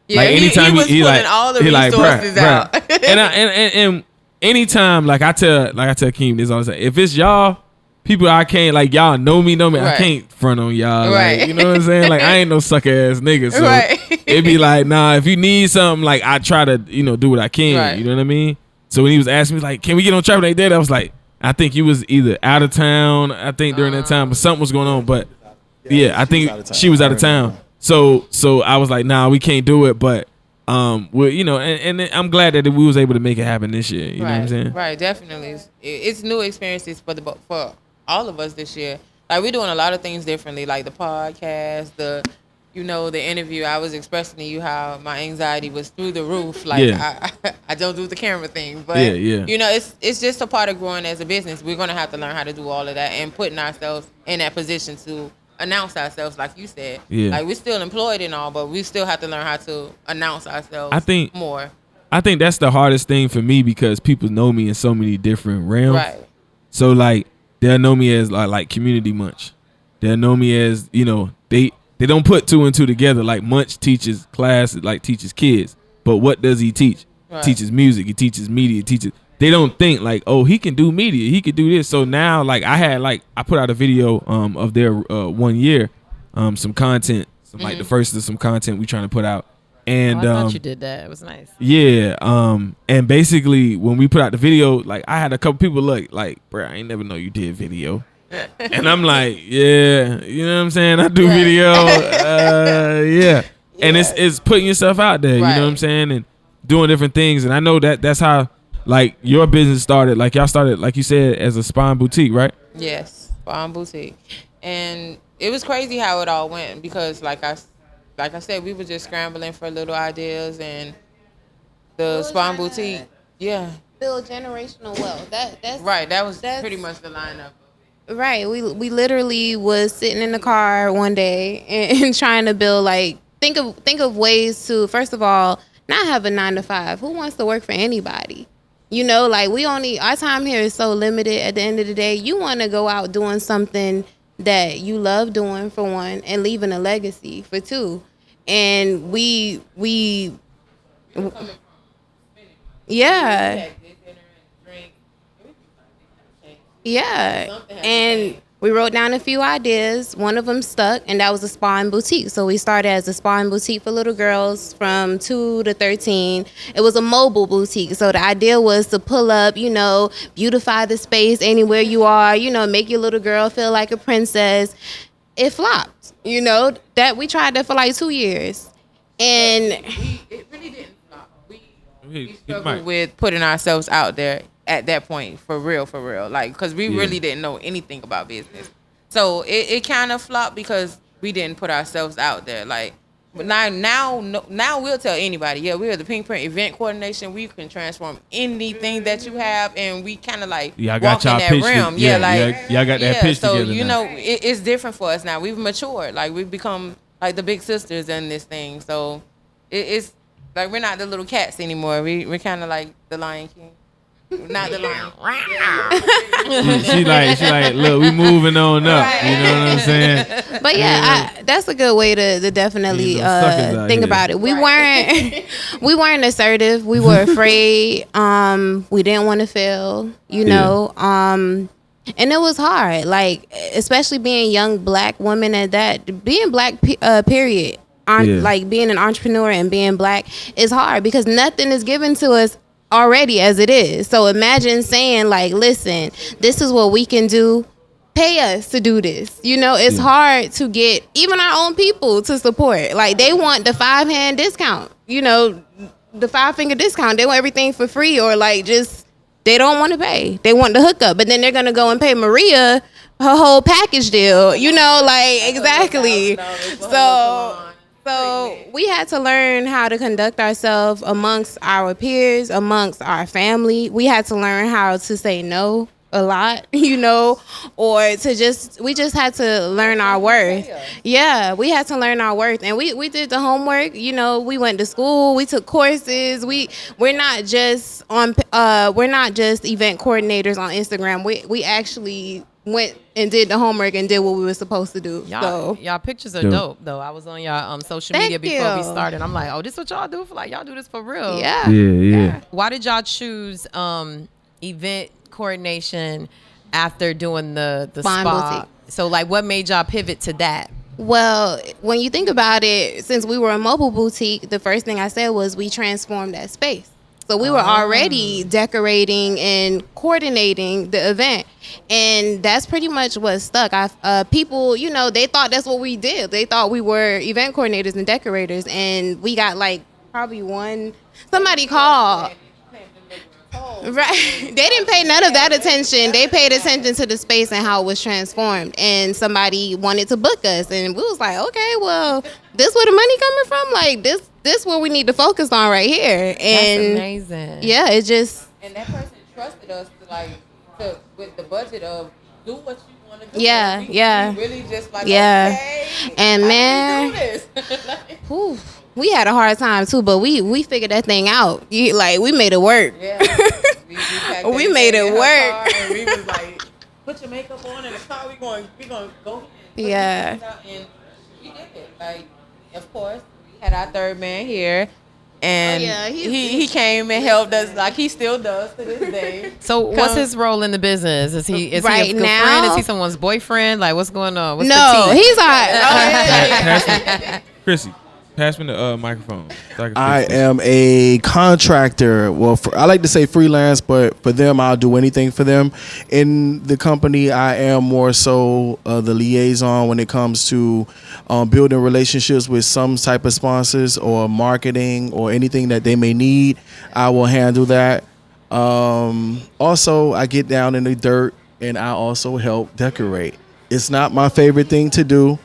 Yeah, like, anytime he was pulling like, all the he like, resources out. and anytime, like I tell King this all the time, if it's y'all, people I can't, like, y'all know me. I Right. can't front on y'all. Right. Like, you know what I'm saying? Like, I ain't no sucker ass nigga. So Right. it be like, nah, if you need something, like, I try to, do what I can. Right. You know what I mean? So when he was asking me, like, can we get on Trap like that? I was like, I think you was either out of town, I think during that time, but something was going on. But yeah, I think she was out of town. So I was like, nah, we can't do it. But and I'm glad that we was able to make it happen this year. You know what I'm saying? Right, definitely. It's new experiences for all of us this year. Like, we're doing a lot of things differently, like the podcast, the interview. I was expressing to you how my anxiety was through the roof. Like, Yeah. I don't do the camera thing, but Yeah. it's just a part of growing as a business. We're gonna have to learn how to do all of that and putting ourselves in that position to announce ourselves, like you said. Yeah. Like, we're still employed and all, but we still have to learn how to announce ourselves. More. I think that's the hardest thing for me because people know me in so many different realms. Right. So, like, they'll know me as like Community Munch. They'll know me as, they don't put 2 and 2 together. Like, Munch teaches classes, like teaches kids. But what does he teach? Right. Teaches music. He teaches media. They don't think like, oh, he can do media. He could do this. So now, like, I put out a video of their 1 year, some content, like the first of some content we trying to put out. And I thought you did that. It was nice. yeah, and basically when we put out the video, like, I had a couple people look like, bro, I ain't never know you did video. And I'm like, yeah, you know what I'm saying? I do video. Yeah. And it's putting yourself out there, you know what I'm saying? And doing different things. And I know that's how, like, your business started. Like, y'all started, like you said, as a Spawn Boutique, right? Yes, Spawn Boutique. And it was crazy how it all went because, like I said, we were just scrambling for little ideas, and the Spawn Boutique, Build generational wealth. That's right. That was pretty much the lineup. Right. We literally was sitting in the car one day and trying to build, like, think of ways to, first of all, not have a 9 to 5. Who wants to work for anybody? Like, our time here is so limited. At the end of the day, you want to go out doing something that you love doing, for one, and leaving a legacy, for two. And Yeah. And we wrote down a few ideas. One of them stuck, and that was a spa and boutique. So we started as a spa and boutique for little girls from 2 to 13. It was a mobile boutique. So the idea was to pull up, beautify the space anywhere you are, make your little girl feel like a princess. It flopped, that we tried that for like 2 years. And it really didn't flop. We struggled with putting ourselves out there at that point, for real, like, because we really didn't know anything about business. So it kind of flopped because we didn't put ourselves out there. Like, but now we'll tell anybody, we are the Pink Print event coordination. We can transform anything that you have, and we kind of like walk in that realm. Y'all got that pitch so, together. It's different for us now. We've matured. Like, we've become like the big sisters in this thing. So it's like we're not the little cats anymore. We're kind of like the Lion King. Not the lion. she like, look, we moving on up. Right. You know what I'm saying? But that's a good way to definitely think about it. We weren't assertive. We were afraid. We didn't want to fail. And it was hard. Like, especially being young Black women at that, being Black. Period. Like being an entrepreneur and being Black is hard because nothing is given to us already as it is. So imagine saying like, listen, this is what we can do. Pay us to do this. It's hard to get even our own people to support. Like, they want the 5-hand discount, the 5-finger discount. They want everything for free, or like just they don't want to pay. They want the hookup, but then they're gonna go and pay Maria her whole package deal. Exactly. So we had to learn how to conduct ourselves amongst our peers, amongst our family. We had to learn how to say no a lot, or we just had to learn our worth. Yeah, we had to learn our worth, and we did the homework. We went to school, we took courses. We're not just event coordinators on Instagram. We actually went and did the homework and did what we were supposed to do. Y'all pictures are dope though. I was on y'all social media before we started. I'm like, oh, this is what y'all do for, like, y'all do this for real. Yeah. Why did y'all choose event coordination after doing the spa? Boutique. So like, what made y'all pivot to that? Well, when you think about it, since we were a mobile boutique, the first thing I said was we transformed that space. So we were already decorating and coordinating the event. And that's pretty much what stuck. People, they thought that's what we did. They thought we were event coordinators and decorators. And we got like probably somebody called. Right. They didn't pay none of that attention. They paid attention to the space and how it was transformed. And somebody wanted to book us. And we was like, okay, well, this where the money coming from? Like, this what we need to focus on right here. And that's amazing. Yeah, it just. And that person trusted us with the budget of do what you want to do. Yeah, we really just like, okay, and man, we had a hard time too, but we figured that thing out. We made it work. Yeah, we made it work. And we was like, put your makeup on in the car. We going go. Yeah. And we did it. Like, of course, we had our third man here. And he came and helped us, like he still does to this day. So what's his role in the business? Is he a good friend? Is he someone's boyfriend? Like, what's going on? What's no, he's all Chrissy, pass me the microphone. So I am a contractor. Well, I like to say freelance, but for them, I'll do anything for them. In the company, I am more so the liaison when it comes to building relationships with some type of sponsors or marketing or anything that they may need. I will handle that. Also, I get down in the dirt and I also help decorate. It's not my favorite thing to do,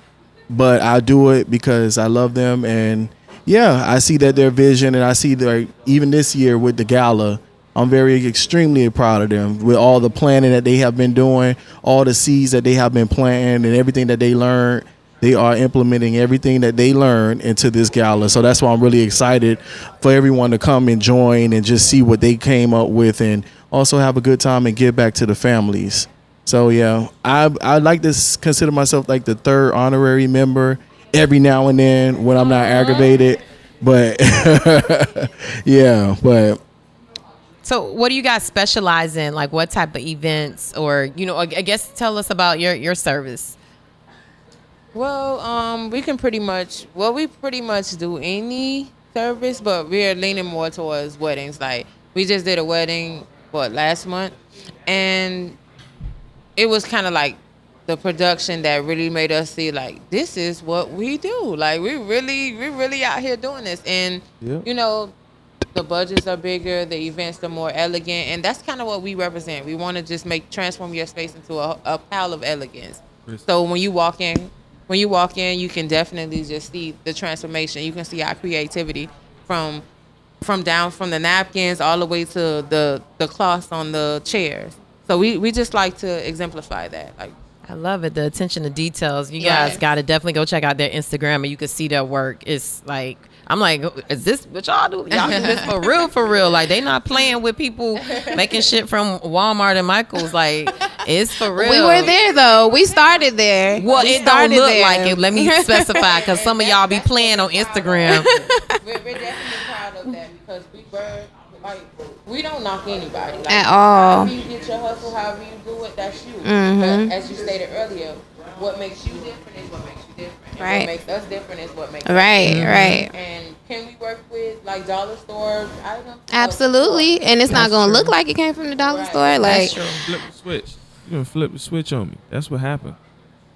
but I do it because I love them. And I see that their vision, and I see their, even this year with the gala, I'm extremely proud of them with all the planning that they have been doing, all the seeds that they have been planting, and everything that they learned. They are implementing everything that they learned into this gala. So that's why I'm really excited for everyone to come and join and just see what they came up with, and also have a good time and give back to the families. So I like to consider myself like the third honorary member every now and then when I'm not aggravated. But but So what do you guys specialize in? Like what type of events, or I guess tell us about your service. Well, we pretty much do any service, but we're leaning more towards weddings. Like we just did a wedding last month, and it was kind of like the production that really made us see like this is what we do. Like we really out here doing this, and the budgets are bigger, the events are more elegant, and that's kind of what we represent. We want to just transform your space into a pile of elegance. So when you walk in, you can definitely just see the transformation. You can see our creativity from the napkins all the way to the cloths on the chairs. So we just like to exemplify that. Like, I love it, the attention to details. You guys got to definitely go check out their Instagram, and you can see their work. It's like, I'm like, is this what y'all do? Y'all do this for real? Like, they not playing with people making shit from Walmart and Michael's. Like, it's for real. We were there, though. We started there. Well, it don't look like it. Let me specify, because some of y'all be playing on Instagram. We're definitely proud of that, because we don't knock anybody. Like, at all. However you get your hustle, however you do it, that's you. But as you stated earlier, what makes you different is what makes you different. And Right. what makes us different is what makes Right, us different. right. And can we work with like dollar store items? Absolutely. And it's not going to look like it came from the dollar Right. store. Like, Flip the switch. You gonna flip the switch on me. That's what happened.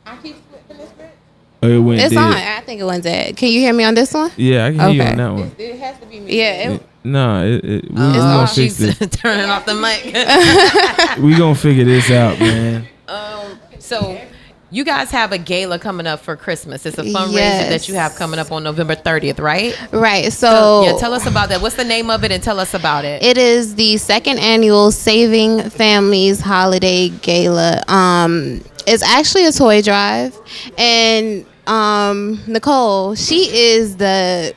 I keep flipping this bit. Oh, it went it's dead. on. I think it went dead. Can you hear me on this one? Yeah, I can hear you Okay. on that one. It has to be me. Yeah. Nah, we on. gonna fix She's this. turning off the mic. We gonna figure this out, man. So you guys have a gala coming up for Christmas. It's a fundraiser Yes. that you have coming up on November 30th, right? Right. So, Yeah, tell us about that. What's the name of it, and tell us about it. it is the second annual Saving Families Holiday Gala. It's actually a toy drive, and Nicole, she is the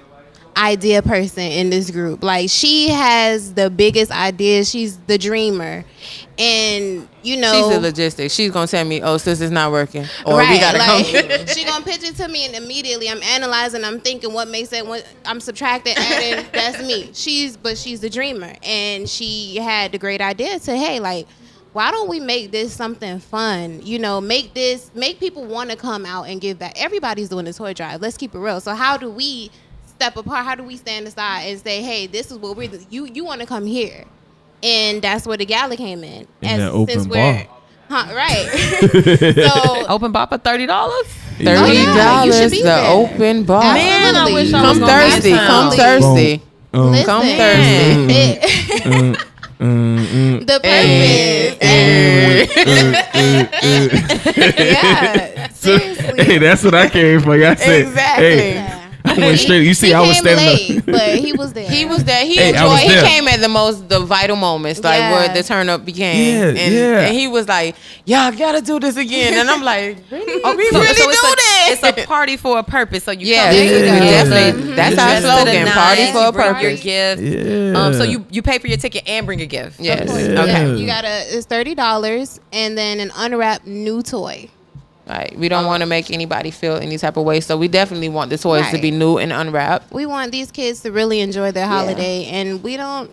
idea person in this group. Like, she has the biggest ideas. She's the dreamer, and She's the logistics. She's gonna tell me, "Oh, sis, it's not working," or right, "We gotta come." she gonna pitch it to me, and immediately I'm analyzing. I'm thinking what makes it. What I'm subtracting, adding. That's me. She's the dreamer, and she had the great idea to, hey, like, why don't we make this something fun? Make people want to come out and give back. Everybody's doing the toy drive. Let's keep it real. So how do we step apart? How do we stand aside and say, hey, this is what you want to come here? And that's where the gala came in. In that open bar. Right. So Open bar for $30. yeah, you should be The there. open bar. Man, I wish I was Come gonna Thursday. be Come found. Thursday. Listen, Come Thursday. the purpose. Yeah. Seriously. Hey, that's what I came for. Y'all said, Exactly. hey, Yeah. I went straight. You see, He I was came standing late, up. but he was there. He was there. He Hey, I was enjoyed. He there. came at the vital moments, like Yeah. where the turn up began. Yeah, and, yeah. and he was like, "Y'all gotta do this again." And I'm like, "Really? We So really do it's this?" a party for a purpose. So you Yeah, come in, there you go. definitely. That's our dress to the slogan: nines, "Party for a you bring your purpose." gift. Yeah. So you pay for your ticket and bring a gift. Yes. Yeah. Okay. You it's $30 and then an unwrapped new toy. Right. We don't want to make anybody feel any type of way, so we definitely want the toys to Right. be new and unwrapped. We want these kids to really enjoy their holiday, and we don't,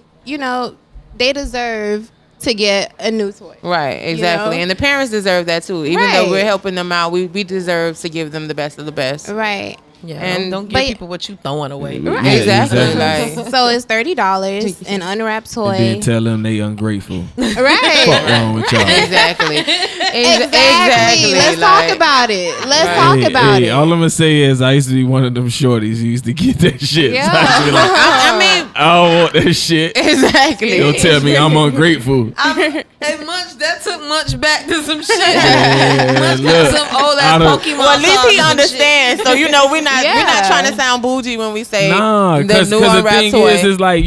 they deserve to get a new toy. Right. Exactly. know? And the parents deserve that too. Even though Right. we're helping them out, we deserve to give them the best of the best. Right. Yeah, And- don't but- give people what you throwing away. Right. Yeah, Exactly. exactly. Like, So it's $30, an unwrapped And then toy. tell them they ungrateful. Fuck Right. wrong with y'all. exactly. Exactly. Let's talk about it. Let's talk about it. All I'm gonna say is I used to be one of them shorties who used to get that shit. Yeah. So I used to be like, I mean, I don't want that shit. exactly. Don't tell me I'm ungrateful. That took much back to some shit. Yeah, look, Some old I ass don't- Pokemon. Well, at least cards he and shit. understands. So we're not we're not Yeah. trying to sound bougie when we say Nah, the because new the unwrapped thing toy. is like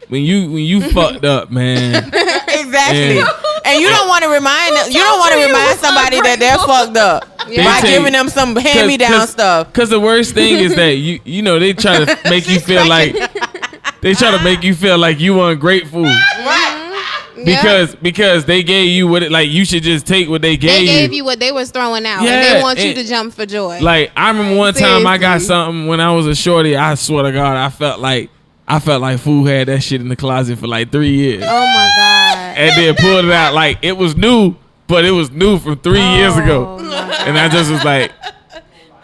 when you fucked up, man. Exactly. And- And you don't want to remind somebody that they're fucked up Yeah. by They giving them some hand me down stuff. Because the worst thing is that they try to make you feel like you ungrateful because they gave you what you should just take what they gave They you. gave you what they was throwing out, and Yeah, they want you and- to jump for joy. Like I remember one time I got Seriously. something when I was a shorty. I swear to God, I felt like I felt like fool had that shit in the closet for like 3 years. Oh my God. And then pulled it out like it was new, but it was new from 3 years ago. And I just was like,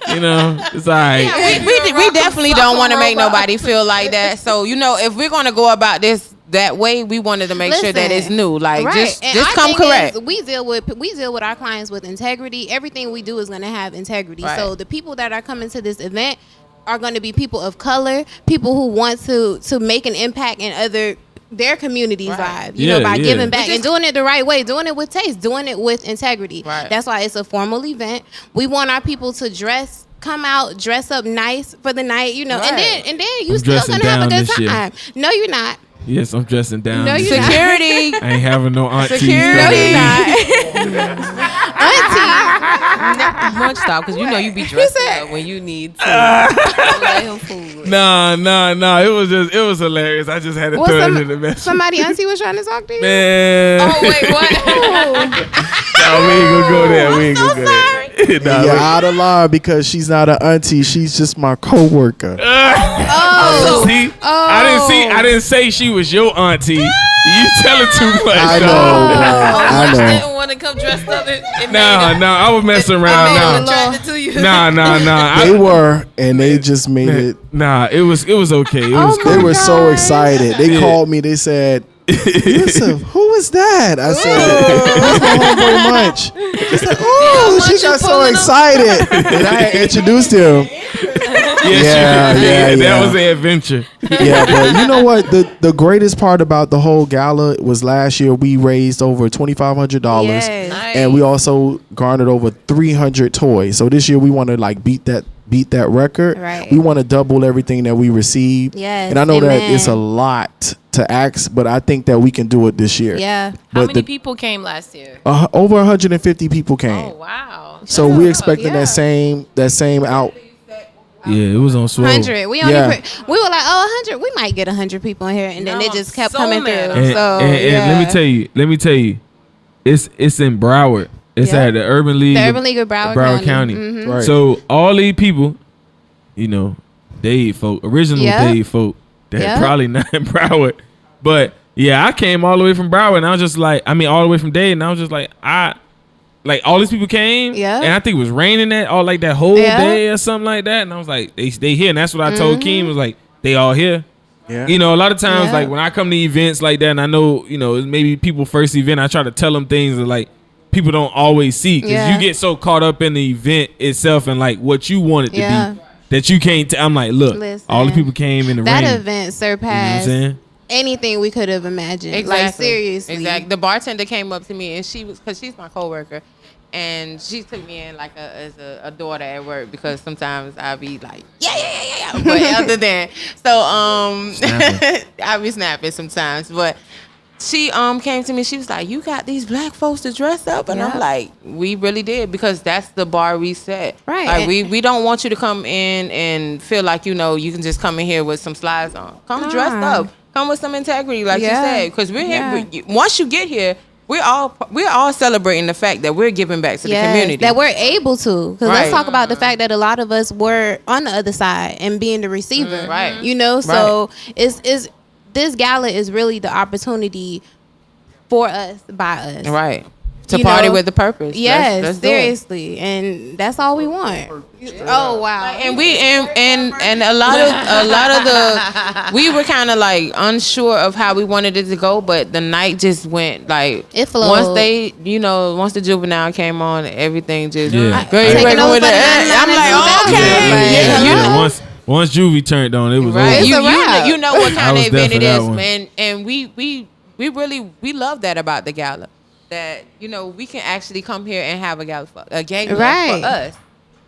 you know, it's all right. Yeah, we definitely don't want to make nobody feel like that. So, you know, if we're going to go about this that way, we wanted to make sure that it's new. Like, right. just come correct. We deal with our clients with integrity. Everything we do is going to have integrity. Right. So the people that are coming to this event are going to be people of color, people who want to make an impact in their community's lives, you know, by giving back and doing it the right way, doing it with taste, doing it with integrity. Right. That's why it's a formal event. We want our people to come out, dress up nice for the night, you know, Right. and then you I'm still dressing gonna have a down good this year. time. No, you're not. Yes, I'm dressing down. No, this you're year. not. Security. I ain't having no aunties. Security. No, you're that not. Much stop, because you know you be dressed up when you need to. Let him fool. Nah. It was hilarious. I just had to throw it in the mess. Somebody auntie was trying to talk to you. Man. Oh wait, what? No, we ain't gonna go there. We ain't gonna go there. Nah, You're out of line because she's not an auntie. She's just my coworker. See, I didn't say she was your auntie. You telling too much. I know. I I know. didn't want to come dressed up. No, I was messing around. Attracted to you. Nah. They were, and they just made it. Nah, it was okay. It was my cool. They were so God. excited. They Yeah. called me. They said, Yusuf, who was that? I said, that's my homeboy Munch. They said, oh, she got so excited. And I had introduced him. Yeah. That was an adventure. Yeah, but you know what? The greatest part about the whole gala was last year we raised over $2,500, Yes. Nice. and we also garnered over 300 toys. So this year we want to like beat that record. Right. We want to double everything that we receive. Yes, and I know that amen. it's a lot to ask, but I think that we can do it this year. Yeah. How But many people came last year? over 150 people came. Oh wow. So we're expecting Yeah. that same out. Yeah, it was on swole. 100. We only Yeah. we were like, 100. We might get 100 people in here, and then No, it just kept so coming mad. through. And, So and let me tell you, it's in Broward. It's Yeah. at the Urban League. The Urban League of Broward County. Mhm. Right. So all these people, you know, Dade folk, original Yeah. Dade folk, that Yeah. probably not in Broward, but yeah, I came all the way from Broward, and I was just like, all the way from Dade, and I was just like, all these people came, Yeah. and I think it was raining that whole Yeah. day or something like that, and I was like, they here, and that's what I told Keem, was like, they all here. Yeah. You know, a lot of times, Yeah. like when I come to events like that, and I know, you know, it's maybe people's first event, I try to tell them things that like people don't always see, because Yeah. you get so caught up in the event itself and like what you want it to Yeah. be that you can't. I'm like, look, Listen. all the people came in the that rain. event You know what I'm surpassed saying? anything we could have imagined. Exactly. Like seriously. Exactly. The bartender came up to me and because she's my coworker, and she took me in like as a daughter at work, because sometimes I'll be like, yeah. But other than I'll be snapping sometimes. But she came to me, she was like, you got these black folks to dress up? And Yeah. I'm like, we really did, because that's the bar we set. Right. Like we don't want you to come in and feel like, you know, you can just come in here with some slides on. Come dressed up. Come with some integrity, like Yeah. you said, because we're here. Yeah. Once you get here, we're all celebrating the fact that we're giving back to the community. That we're able to. Because let's Right. talk about the fact that a lot of us were on the other side and being the receiver. Right. You know, so is this gala is really the opportunity for us, by us. right. To You party know? with the purpose. Yes, Let's do it. seriously. And that's all we want. Oh wow. And we and a lot of the we were kind of like unsure of how we wanted it to go, but the night just went like It flowed. once the juvenile came on, everything just Yeah. Great, Taking great over with for it. the I'm 99 like, and okay, Yeah. you Yeah. know. Once Juvie turned on, it was Right, over. It's a wrap. you know what I kind of was there event for it that is, one. man, and we really love that about the gala, that you know we can actually come here and have a gala for Right. us,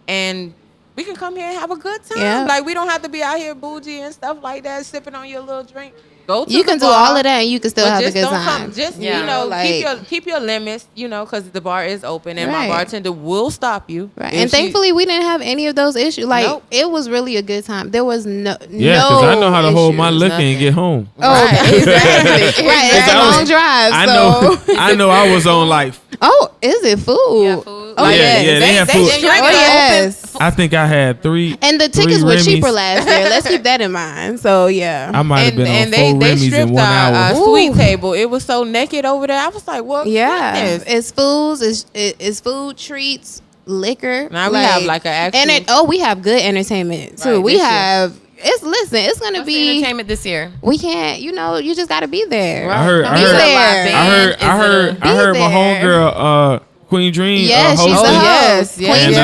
and we can come here and have a good time. Yeah. Like we don't have to be out here bougie and stuff like that, sipping on your little drink. Go to You the can do bar, all of that and you can still but have a just good don't time. come. Just Yeah. you know, Like- keep your limits. You know, because the bar is open and Right. my bartender will stop you. Right. if And she- thankfully we didn't have any of those issues. Like Nope. it was really a good time. There was no Yeah, because I know how to hold my issues, liquor and nothing. get home. Oh, Right, right. exactly. It's a I was- long drive. I so. know. I know. I was on like Oh, is it food? Yeah, food. Oh, yeah, yes. yeah, they have food. Oh, yes. I think I had 3. And the tickets were Remy's. cheaper last year. Let's keep that in mind. So, yeah. I might have been on 4 they Remy's in stripped 1 hour. our sweet table. It was so naked over there. I was like, "What? Yeah. Goodness. It's foods. It's food, treats, liquor. Now we have like an actual. And we have good entertainment, too. Right, We this year. have... It's going to What's the be... entertainment this year? We can't... You know, you just got to be there. I heard Be my there. homegirl, Queen Dream. Yes, she's the hosting. host. yes, Queen yes.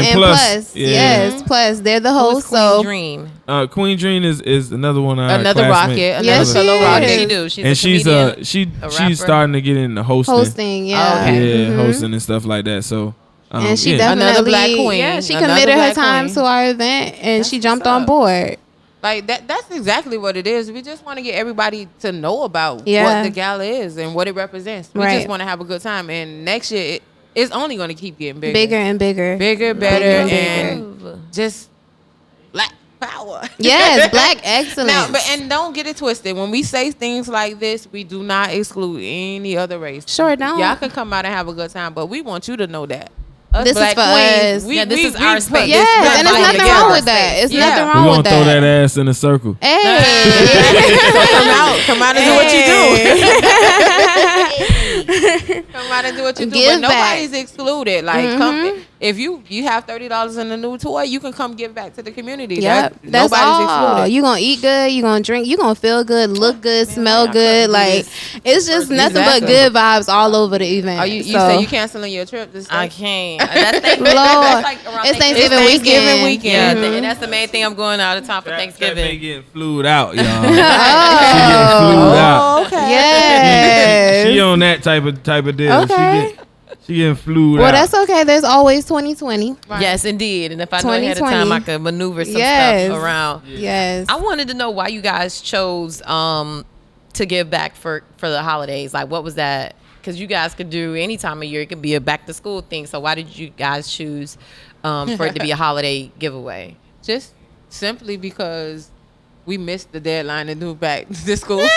Dream and Plus. Yeah. Yes, Plus. They're the Who's host. Queen So Dream? Queen Dream is another one. Of our Another classmates. rocket, another Yes, fellow she rocket. is. She do. She's And a she's comedian, a rapper. she's starting to get into hosting. hosting, yeah. Oh, okay. Yeah, Mhm. hosting and stuff like that. So And she yeah. definitely, Another black queen. yeah, she Another committed her black time queen. to our event, and she jumped what's on up. board. Like that's exactly what it is. We just want to get everybody to know about Yeah. what the gala is and what it represents. We Right. just want to have a good time. And next year, it's only going to keep getting bigger. Bigger and bigger. Bigger, better, Bigger and and just black power. Yes, black excellence. Now, and don't get it twisted. When we say things like this, we do not exclude any other race. Sure don't. Y'all can come out and have a good time, but we want you to know that. Us This is black for queens, us. Yeah, this is our put space. this Yes, black and there's body nothing together. wrong with that. It's Yeah. nothing We're wrong gonna with throw that. that ass in a circle. Hey. Come out and do what you do. Come out and do what you do. Give But back. nobody's excluded. Like, come if you have $30 in a new toy, you can come give back to the community. Yep, That- that's nobody's all. excluded. You gonna eat good, you gonna drink, you gonna feel good, look good, smell I couldn't good. do Like this. it's just nothing but Exactly. good vibes all over the event. Are you So, say you canceling your trip this I day? can't. That's Thanksgiving. Lord, That's like around it's Thanksgiving. Thanksgiving Thanksgiving weekend. Yeah, weekend. and that's the main thing I'm going out of town for They Thanksgiving. getting flued out, y'all. Oh, She getting flued out. okay. yes. She on that type of deal. Okay. She getting flued Well, out. that's okay. There's always 2020. Right. Yes, indeed. And if I know ahead of 2020. time, I could maneuver some Yes. stuff around. Yes. I wanted to know why you guys chose to give back for the holidays. Like, what was that? Because you guys could do any time of year. It could be a back to school thing. So why did you guys choose for it to be a holiday giveaway? Just simply because we missed the deadline to do back to school.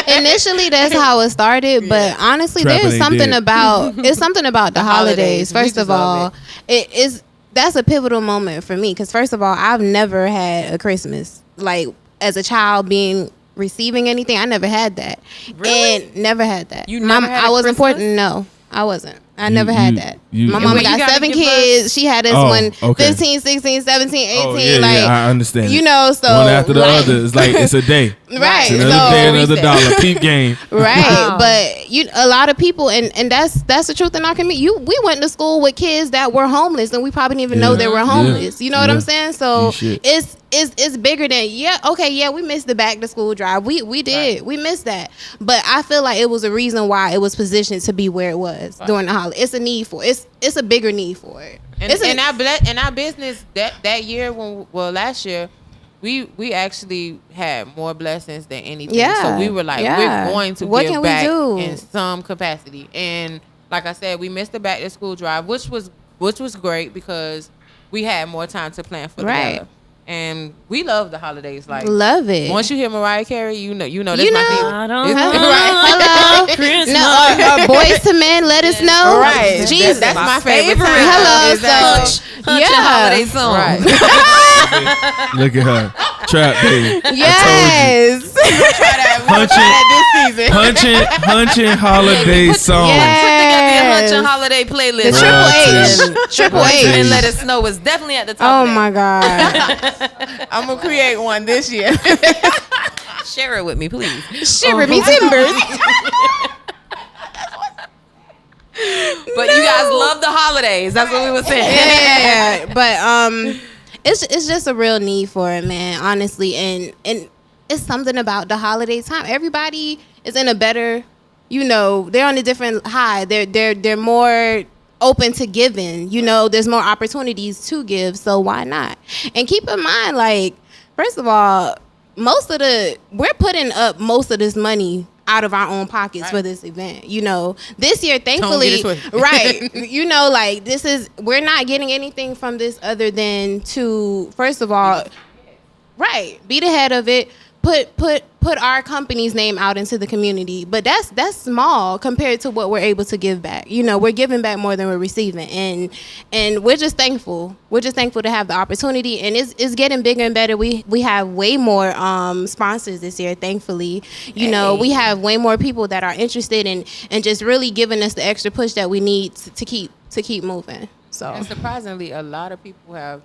That's how it started. But honestly, Trapping there's ain't something dead. about it's something about the holidays. holidays. We First just of all, it is that's a pivotal moment for me because first of all, I've never had a Christmas like as a child being receiving anything. I never had that, Really? and never had that. You never had a I wasn't Christmas? important. No, I wasn't. I never had that. My And mama when you got gotta 7 give birth- kids. She had us Oh, when okay. 15, 16, 17, 18. Oh, yeah, like, yeah, I understand. you know, so one after the like- other. It's like it's a day. Right. It's another So- day, another Reset. dollar. Peep game. Right, Wow. but a lot of people, and that's the truth in our community. We went to school with kids that were homeless, and we probably didn't even know they were Yeah. homeless. You know what Yeah. I'm saying? So You should. it's bigger than we missed the back to school drive. We did we missed that, but I feel like it was a reason why it was positioned to be where it was during the holiday. It's a need for it's a bigger need for it. And It's a- in our business that year last year, we actually had more blessings than anything. Yeah, So we were like, yeah. we're going to What give can we back do? in some capacity. And like I said, we missed the back to school drive, which was great because we had more time to plan for the Right. gala. And we love the holidays. Like Love it. once you hear Mariah Carey, you know that's You my know. theme. I don't It's- know. Hello. Christmas. No, or Boys to Men, let us know. Right. Jesus. That's my favorite. favorite. time. Hello, Exactly. so Hunch your holiday song. Right. Look at her. Trap baby. Yes. Punching holiday song. Yes. Put together your Hunch and Holiday playlist. The Triple Royalty. H. And let us know. It's definitely at the top. Oh of that. my God. I'm gonna create one this year. Share it with me, please. Shiver me timbers. But you guys love the holidays. That's what we were saying. Yeah, but it's just a real need for it, man. Honestly, and it's something about the holiday time. Everybody is in a better, they're on a different high. They're more open to giving. There's more opportunities to give. So why not? And keep in mind, like, first of all, we're putting up most of this money out of our own pockets for this event. This year, thankfully, Don't get it twisted. right. Like we're not getting anything from this other than to, first of all, right, be the head of it, put our company's name out into the community, but that's small compared to what we're able to give back. You know, we're giving back more than we're receiving, and we're just thankful. We're just thankful to have the opportunity, and it's getting bigger and better. We have way more sponsors this year, thankfully. You know, we have way more people that are interested in and just really giving us the extra push that we need to keep moving. So, and surprisingly, a lot of people have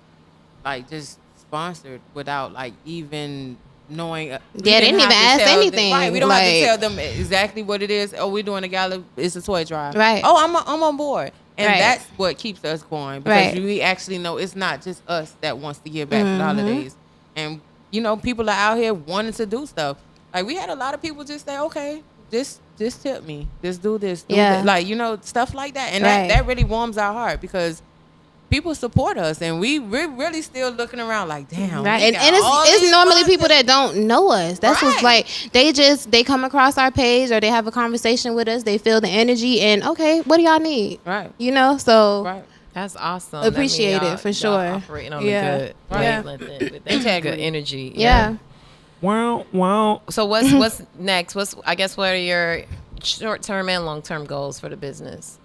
like just sponsored without like even knowing. They didn't even ask anything. Right, we don't have to tell them exactly what it is. Oh, we're doing a gala. It's a toy drive. Right. Oh, I'm on board, and Right. that's what keeps us going because Right. we actually know it's not just us that wants to give back for the holidays, and you know people are out here wanting to do stuff. Like we had a lot of people just say, okay, just tip me, just do this, do that. Like you know stuff like that, and that really warms our heart because people support us, and we're really still looking around like, damn. Right. And it's normally people that don't know us. That's what's like, they come across our page or they have a conversation with us. They feel the energy and, okay, what do y'all need? Right. You know, so. Right. That's awesome. Appreciate it for sure. Operating on the good wavelength with that good energy. Yeah. Wow. So what's next? What are your short-term and long-term goals for the business?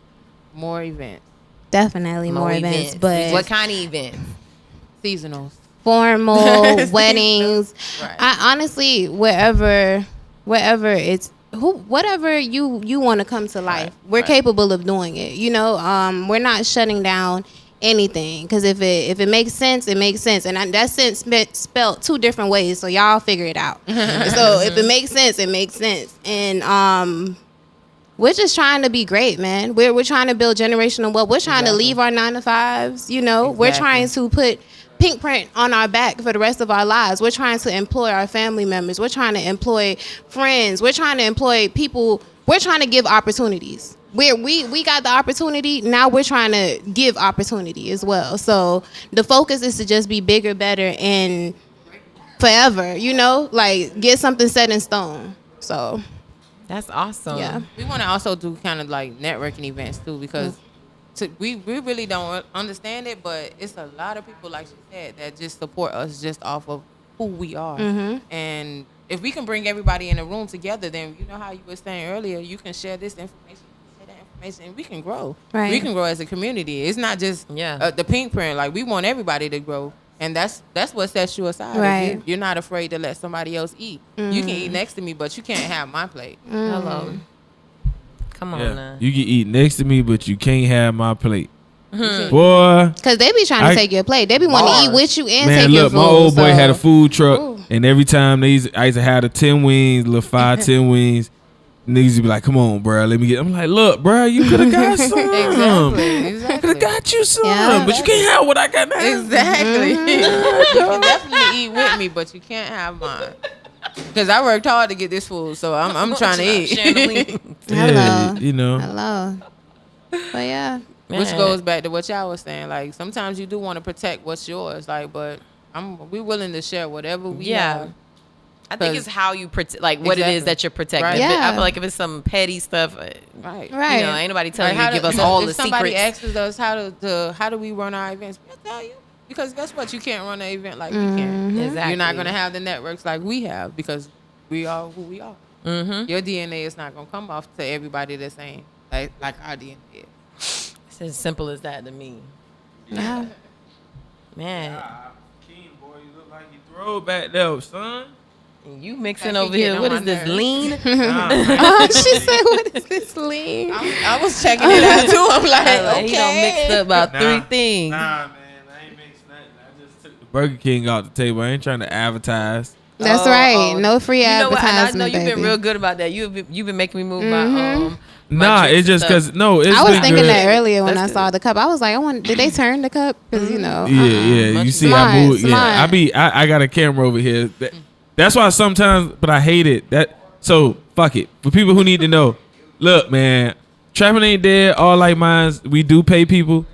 More events. Definitely more events. But what kind of events? Seasonals. Formal weddings. Right. I honestly, whatever you want to come to life, we're capable of doing it. You know, we're not shutting down anything because if it makes sense, it makes sense, and that sense spelled two different ways. So y'all figure it out. So if it makes sense, it makes sense, and we're just trying to be great, man. We're trying to build generational wealth. We're trying to leave our 9-to-5s, you know. We're trying to put pink print on our back for the rest of our lives. We're trying to employ our family members. We're trying to employ friends. We're trying to employ people. We're trying to give opportunities. We got the opportunity. Now we're trying to give opportunity as well. So the focus is to just be bigger, better, and forever, you know, like get something set in stone. So that's awesome. Yeah. We want to also do kind of like networking events too because we really don't understand it, but it's a lot of people, like she said, that just support us just off of who we are. And if we can bring everybody in a room together, then you know how you were saying earlier, you can share this information, share that information, and we can grow. Right. We can grow as a community. It's not just the pink print. Like we want everybody to grow. And that's what sets you aside. Right. You're not afraid to let somebody else eat. You can eat next to me, but you can't have my plate. Hello. Come on now. You can eat next to me, but you can't have my plate. Boy. Because they be trying to take your plate. They be wanting to eat with you and take your food. My old boy had a food truck, and every time I used to have the 10 wings, little 5, 10 wings. Niggas would be like, "Come on, bro, let me get." I'm like, "Look, bro, you could have got some. Exactly. Could have got you some, Yeah. but you can't have what I got now." Exactly. You can definitely eat with me, but you can't have mine. Because I worked hard to get this food, so I'm trying to eat. Yeah, you know. Hello. But yeah. Which goes back to what y'all was saying. Like sometimes you do want to protect what's yours. Like, but we're willing to share whatever we have. I think it's how you protect, like what it is that you're protecting. Right. I feel like if it's some petty stuff, right? You know, ain't nobody telling you to give us all the secrets. If somebody asks us how do we run our events, we'll tell you. Because guess what? You can't run an event like we can. Exactly. You're not going to have the networks like we have because we are who we are. Your DNA is not going to come off to everybody the same like our DNA is. It's as simple as that to me. Yeah. Man. King, boy, you look like you throw back there, son. You mixing over here. What is this, lean? Oh, she said, what is this lean? I was checking it out too. I'm like, okay. He done mixed up about 3 things. Nah, man, I ain't mixed nothing. I just took the Burger King off the table. I ain't trying to advertise. That's right. No free advertisement, I know you've baby. been real good about that. You've been making me move my Nah, it's just because I was thinking good. that earlier when That's I saw the cup. I was like, did they turn the cup? Because you know. Yeah. You see, Smart, I moved. smart. Yeah, I got a camera over here. That's why sometimes, but I hate it. So fuck it. For people who need to know, look, man, trapping ain't dead. All like mines, we do pay people.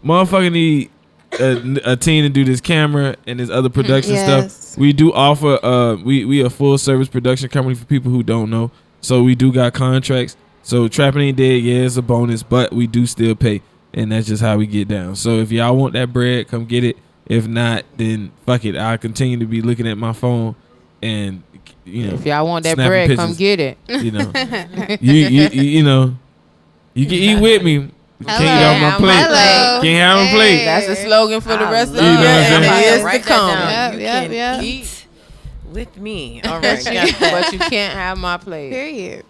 Motherfucker need a team to do this camera and this other production stuff. We do offer. We a full service production company for people who don't know. So we do got contracts. So trapping ain't dead. Yeah, it's a bonus, but we do still pay, and that's just how we get down. So if y'all want that bread, come get it. If not, then fuck it. I'll continue to be looking at my phone and If y'all want that snapping bread, pictures. come get it. You know, you can eat with me. You can't eat off my plate. Hello. Can't have my plate. That's the slogan for the rest of the You know year. what I'm And saying? it is to Write that come. down. Yep, You yep, can yep. eat with me. All right, got that. But you can't have my plate. Period.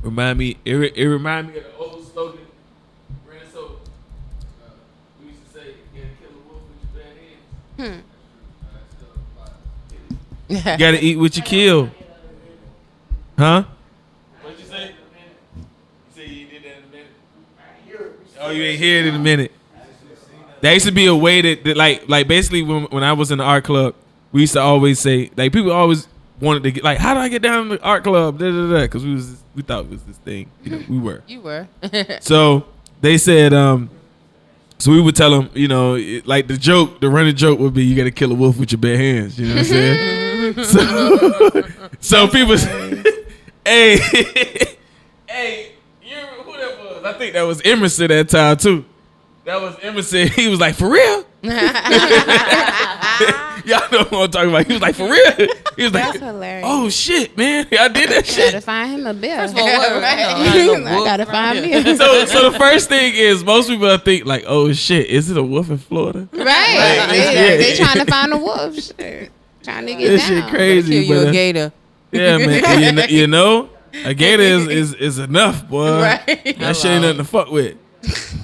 Remind me. It remind me of the old slogan. So we used to say, "You gotta kill a wolf with your bare hands." You gotta eat what you kill. Huh? What'd you say? You say you did that in a minute. Oh, you ain't hear it in a minute. There used to be a way that like basically when I was in the art club, we used to always say, like, people always wanted to get, like, how do I get down to the art club? Because we thought it was this thing. We were. You were. So they said, so we would tell them, like the running joke would be, you got to kill a wolf with your bare hands. You know what I'm saying? so people say, hey, you remember who that was? I think that was Emerson that time too. That was Emerson. He was like, for real? Y'all know what I'm talking about. He was like, for real? He was That's like, hilarious. oh shit, man. I did that shit. Gotta find him a bill. First of all, I Gotta find me. A So the first thing is, most people think like, oh shit, is it a wolf in Florida? Right. They trying to find a wolf. Shit. Trying to get This down. shit crazy. Kill you but, a gator. yeah, man. A gator is enough, boy. Right. That shit ain't nothing to fuck with.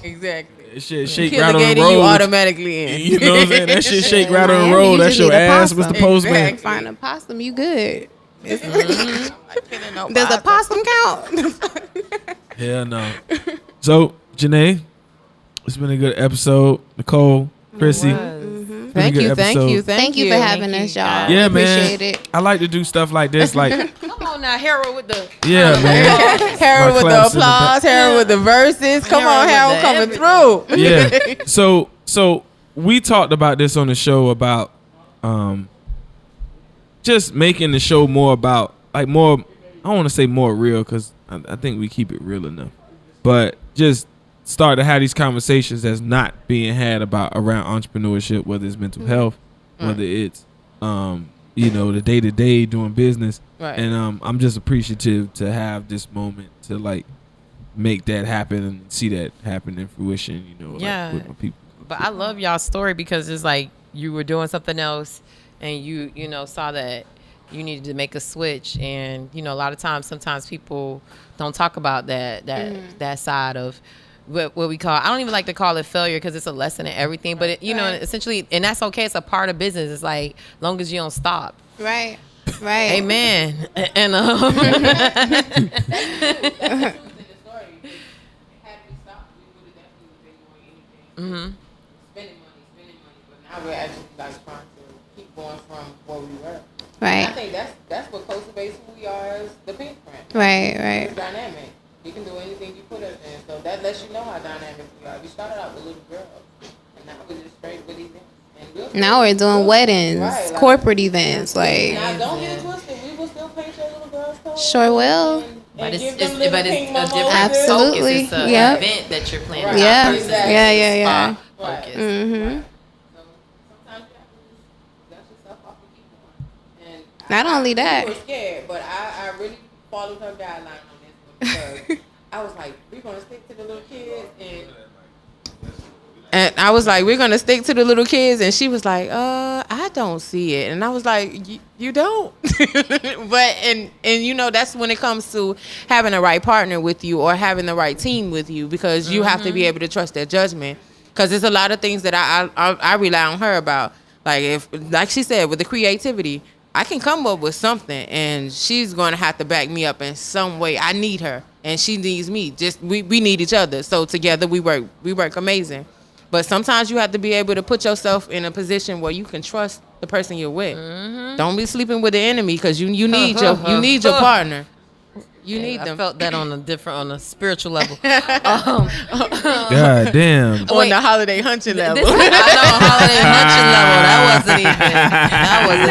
Exactly. That shit shake Kill right the on the gator, road. you automatically in. You know what I'm saying? That shit shake right on the Miami, road. you That's just your need a ass, possum. Mr. Postman. Exactly. Find a possum, you good. Does Does a possum count? Hell no. So, Janae, it's been a good episode. Nicole, Chrissy. Thank you. Thank you for having us, y'all. Yeah, We man. Appreciate it. I like to do stuff like this. Like, Come on now, Harold with the. yeah, man. Harold My with the class in the applause, Harold with the verses. Come on, Harold Harold with coming the through. Yeah. So we talked about this on the show about just making the show more about, like, more, I don't want to say more real, because I think we keep it real enough, but just start to have these conversations that's not being had about around entrepreneurship, whether it's mental health, whether it's the day-to-day doing business. Right. And I'm just appreciative to have this moment to, like, make that happen and see that happen in fruition, Yeah. like, with my people. But I love y'all's story because it's like you were doing something else and you saw that you needed to make a switch. And, a lot of times, sometimes people don't talk about that side of what we call, I don't even like to call it failure because it's a lesson in everything. But, essentially, and that's okay. It's a part of business. It's like, long as you don't stop. Right. Right. Amen. And Spending money, but now we're actually like trying to keep going from where we were. And I Right. think that's what cultivates who we are as the pink print. Right. It's Right. dynamic. You can do anything you put us in, so that lets you know how dynamic we are. We started out with little girls, and now we're just straight with events. And Now we're doing weddings, Right, like- corporate events, like Now don't get it twisted. We will still paint your little girls' clothes. Sure will. But it's give them a little different pink mimosas. Absolutely. focus. It's an Yep. event that you're planning. Right. not Yeah. versus Exactly. Yeah. spa focus. Mm-hmm. So sometimes you have to dust yourself off and keep going. And Not only that. we were scared, but I really followed her guideline on this one because I was like, we're gonna stick to the little kids and I was like, we're gonna stick to the little kids, and she was like, I don't see it, and I was like, you don't, but and that's when it comes to having the right partner with you or having the right team with you, because you have to be able to trust their judgment, because there's a lot of things that I rely on her about, like she said, with the creativity. I can come up with something, and she's going to have to back me up in some way. I need her, and she needs me. Just we need each other. So together we work amazing. But sometimes you have to be able to put yourself in a position where you can trust the person you're with. Don't be sleeping with the enemy, because you need your partner. You need I them. felt that on a spiritual level. God damn. On the holiday hunching level. I know holiday hunching level. That wasn't even.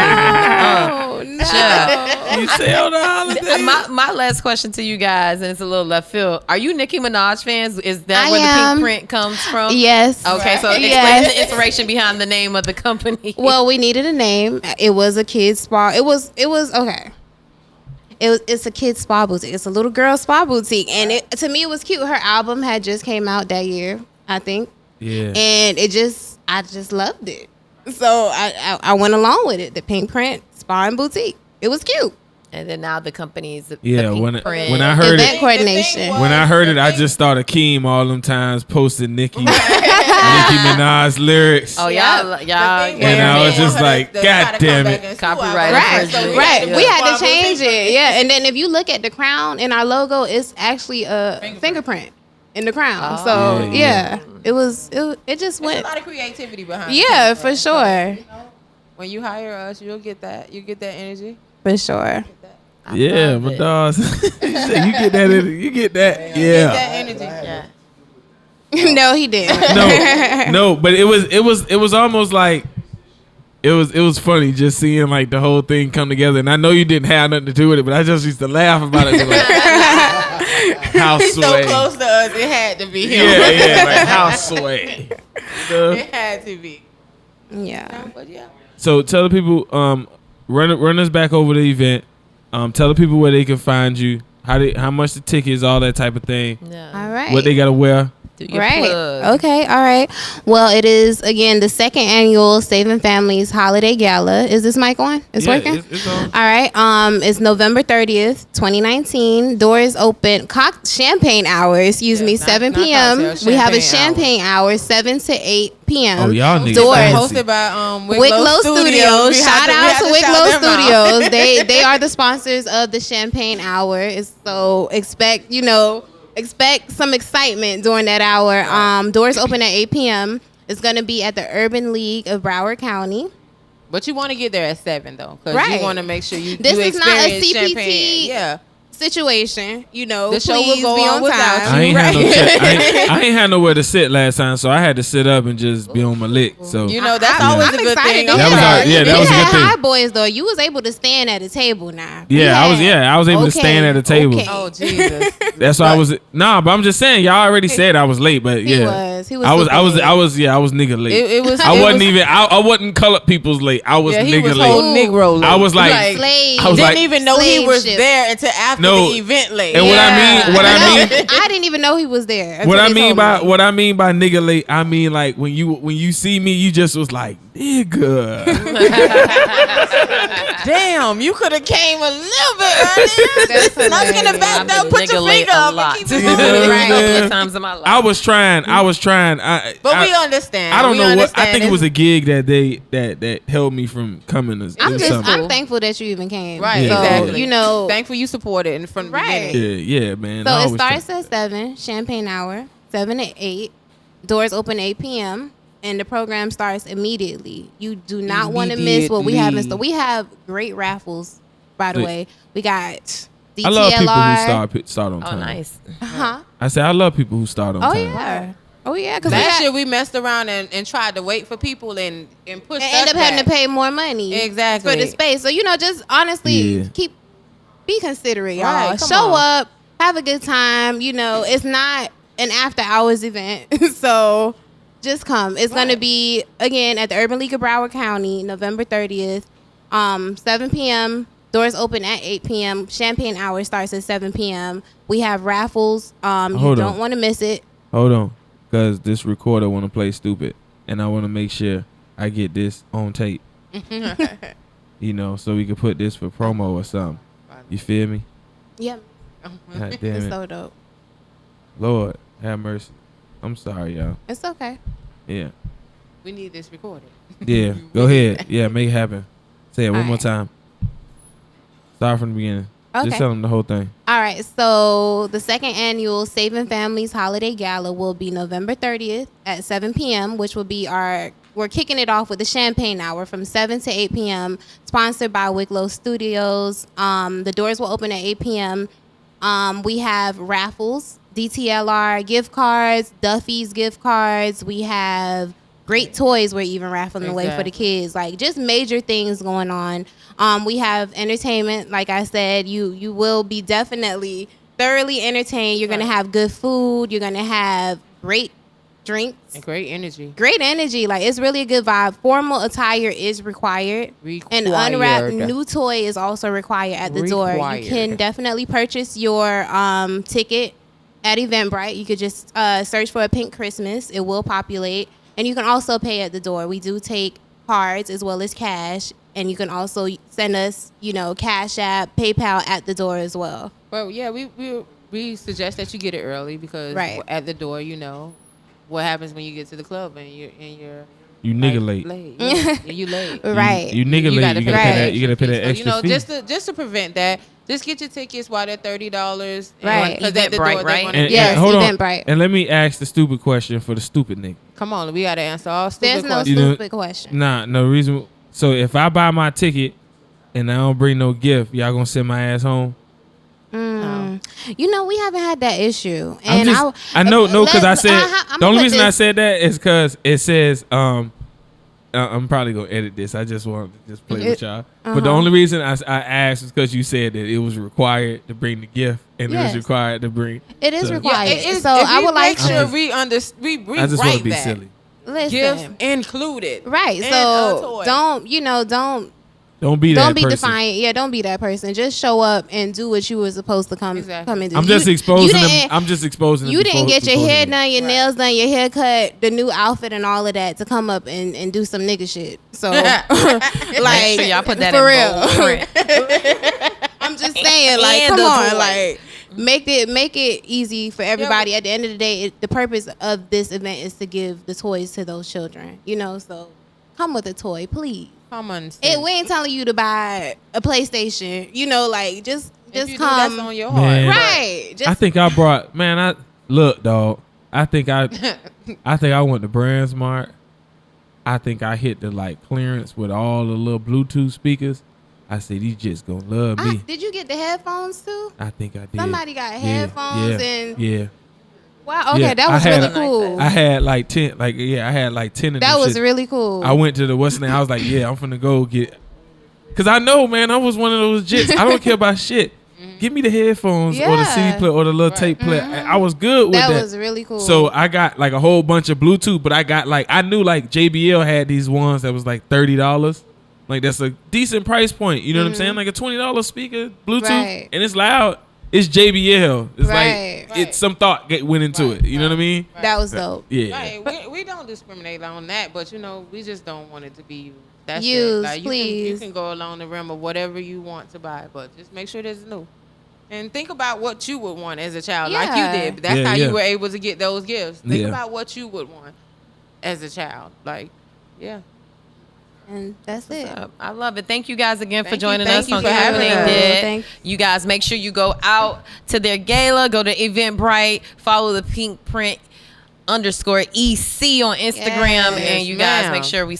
Oh no. Yeah. You sell the holiday. My last question to you guys, and it's a little left field. Are you Nicki Minaj fans? Is that I where am. the pink print comes from? Yes. Okay, so explain Yes. the inspiration behind the name of the company. Well, we needed a name. It was a kid's spa. It was okay. It's a kid's spa boutique. It's a little girl spa boutique, and to me it was cute. Her album had just came out that year, I think. Yeah. And I just loved it. So I went along with it. The pink print spa and boutique. It was cute. And then now the company's the Yeah, pink when print. I heard Event it, coordination. when I heard it, I just started Keem all them times posting Nicki Minaj lyrics. Oh y'all. And I was just like, God damn it. Copyright Right, infringement. right. Yeah. We had to change it. Yeah, and then if you look at the crown in our logo, it's actually a fingerprint in the crown. Oh. So Yeah. it just There's a went. lot of creativity behind it. Yeah, for sure, When you hire us, you'll get that. You get that energy. for sure. Yeah, love my it. dogs. You said you get that. You get that. Get Yeah. that energy. Yeah. No, he didn't. No, but it was almost like it was funny just seeing like the whole thing come together. And I know you didn't have nothing to do with it, but I just used to laugh about it. Like, how He's so sway. close to us, it had to be him. Yeah, like how sway. You know? It had to be. Yeah. But yeah. So tell the people, run us back over the event. Tell the people where they can find you, how much the tickets, all that type of thing, Yeah. All right. what they gotta wear. Do your Right. plug. Okay. All right. Well, it is again the second annual Saving Families Holiday Gala. Is this mic on? It's Yeah, working. it's on. All right. It's November 30th, 2019. Doors open. Champagne hour. Excuse me. not 7 cocktail, p.m. We have a champagne champagne hour, 7 to 8 p.m. Oh, y'all niggas Doors. fancy. Hosted by Wicklow Studios. We Shout have out to we have Wicklow shout them out. Studios. They are the sponsors of the Champagne Hour. So expect some excitement during that hour. Doors open at 8 p.m. It's gonna be at the Urban League of Broward County. But you want to get there at 7 though, because Right. you want to make sure you. This you is not a experience CPT. champagne. Yeah. Situation, The show will please go be on on without time. I ain't had no Right. I ain't had nowhere to sit last time, so I had to sit up and just be on my lick. So You know that's I'm always a excited good thing. to That hear was that. our- yeah, that We was a had good thing. high boys though. You was able to stand at a table now. yeah, I was able to stand at a table. Okay. Oh Jesus. That's why I was but I'm just saying y'all already said I was late, but He yeah. was I was super I was nigga late. It was. I wasn't colored people's late. I was Yeah, he nigga was late. whole Negro. I was like, Like, Slave. I was didn't like- even know he Slave was ship. there until after No. the event late. And what I I mean didn't even know he was there. what I until they mean told me. by nigga late, I mean like when you see me, you just was like nigga. Damn, you could have came a little bit earlier. That's Not gonna hilarious. back I've down. been Put nigga your late finger a up lot. and keep You it know moving. what I'm A couple saying? of times in my life. I was trying. But we understand. I don't We know what. I understand. think it was a gig that held me from coming. I'm thankful that you even came. Right, So, exactly. You know, Thankful you supported in front of the Right. beginning. Yeah, man. so I it always starts at 7, Champagne Hour, 7 to 8. Doors open 8 p.m. and the program starts immediately. You do not want to miss what we have in store. We have great raffles, by the Sweet. way. We got DTLR. I love people who start on Oh, time. nice. Huh? I say I love people who start on Oh time. yeah. Oh yeah. Because Last year we messed around and tried to wait for people and push and end up having to pay more money Exactly. for the space. So just honestly Yeah. be considerate, y'all. Right, come Show on. up, have a good time. It's not an after hours event, so just come. It's gonna be again at the Urban League of Broward County, November 30th, 7 p.m. Doors open at 8 p.m. Champagne hour starts at 7 p.m. We have raffles. You Hold don't on. want to miss it. Hold on, because this recorder want to play stupid, and I want to make sure I get this on tape. So we can put this for promo or something. You feel me? Yep, God damn it's it, so dope. Lord have mercy. I'm sorry, y'all. It's okay. Yeah, We need this recorded. yeah. Go ahead. Yeah, make it happen. Say it one more Alright. time. Start from the beginning. Okay. Just tell them the whole thing. All right, so the second annual Saving Families Holiday Gala will be November 30th at 7 p.m., which will be we're kicking it off with the Champagne Hour from 7 to 8 p.m., sponsored by Wicklow Studios. The doors will open at 8 p.m. We have raffles, DTLR gift cards, Duffy's gift cards. We have great toys we're even raffling away for the Exactly. kids. Like, just major things going on. We have entertainment. Like I said, you will be definitely thoroughly entertained. You're gonna have good food. You're gonna have great drinks And great energy. Great energy. Like, it's really a good vibe. Formal attire is required. An unwrapped new toy is also required at the door. You can definitely purchase your ticket at Eventbrite. You could just search for a Pink Christmas. It will populate. And you can also pay at the door. We do take cards as well as cash. And you can also send us, Cash App, PayPal at the door as well. Well, yeah, we suggest that you get it early because at the door, what happens when you get to the club and you're you nigga late. Yeah, you late. Right. You nigga late. You gotta pay that extra fee. just to prevent that, just get your tickets while they're $30. Right. Because at the door, right? Yes, hold Eventbrite. And let me ask the stupid question for the stupid nigga. Come on, we gotta answer all stupid There's no questions. stupid question. Nah, no reason. So if I buy my ticket and I don't bring no gift, y'all gonna send my ass home? We haven't had that issue. And I know, because I said the only reason I said that is because it says I'm probably gonna edit this. I just want to just play with y'all. But the only reason I asked is because you said that it was required to bring the gift and it was required to bring. It is required. Yeah, so I would like to to. we I just want to be silly. Listen, Gift included. right? And So a toy. Don't be that don't be person. defiant. Yeah, don't be that person. Just show up and do what you were supposed to come and do. I'm just exposing them. I'm just exposing them. You didn't get your hair done, your nails done, your hair cut, the new outfit, and all of that to come up and do some nigga shit. So, Make sure y'all put that for in real. bold print. I'm just saying, like, And come the on, toy. like. Make it easy for everybody. At the end of the day, the purpose of this event is to give the toys to those children. So come with a toy, please. Common sense. And we ain't telling you to buy a PlayStation. Just If you come. do, that's on your heart. Man. Right. I think I brought look, dog. I think I went to BrandSmart. I think I hit the clearance with all the little Bluetooth speakers. I said these just gonna love me. Did you get the headphones too? I think I did. Somebody got headphones and yeah. wow. Okay, Yeah, that was really cool. I had 10. I had 10 of them. That was shit. really cool. I went to the what's the name? I was like, yeah, I'm finna go get. Cause I know, man, I was one of those jits. I don't care about shit. Give me the headphones or the CD player or the little tape player. I was good with that. That was really cool. So I got a whole bunch of Bluetooth, but I got I knew JBL had these ones that was $30. That's a decent price point. You know what I'm saying? Like a $20 speaker, Bluetooth, and it's loud. It's JBL. It's it's some thought went into it. You know what I mean? That was dope. Yeah. Right. We don't discriminate on that, but we just don't want it to be used. That's used, it. please. You can go along the rim of whatever you want to buy, but just make sure it's new. And think about what you would want as a child, like you did. But that's how you were able to get those gifts. Think about what you would want as a child. And that's it. I love it. Thank you guys again for Thank joining you us on for having Traveling us. Dead. You guys make sure you go out to their gala, go to Eventbrite, follow the Pink Print _EC on Instagram, and you guys make sure we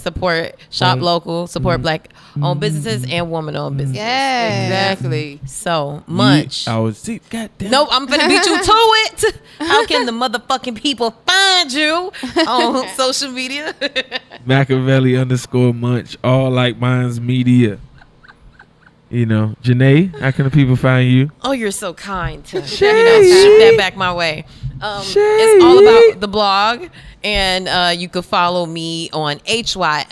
shop local, support black owned businesses and woman owned businesses. Yeah, exactly. So much. I was goddamn. Nope, I'm gonna beat you to it. How can the motherfucking people find you on social media? Machiavelli _Munch, all like mine's media. Janae, how can the people find you? Oh, you're so kind to shoot that back my way. It's all about the blog, and you can follow me on HYLONEWS.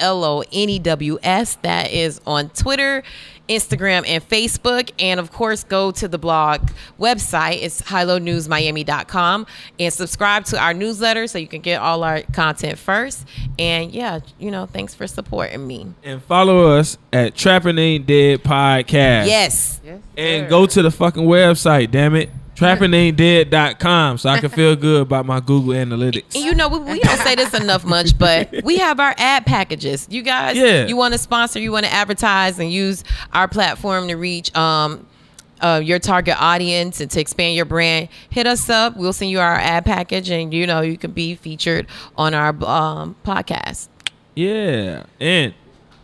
That is on Twitter, Instagram, and Facebook. And of course, go to the blog website. It's HiLoNewsMiami.com, and subscribe to our newsletter so you can get all our content first. And thanks for supporting me. And follow us at Trapping Ain't Dead Podcast. Yes. And go to the fucking website, damn it. TrappingAintDead.com, so I can feel good about my Google Analytics. And we don't say this enough much, but we have our ad packages. You guys, you want to sponsor, you want to advertise and use our platform to reach your target audience and to expand your brand, hit us up. We'll send you our ad package, and you can be featured on our podcast. Yeah. And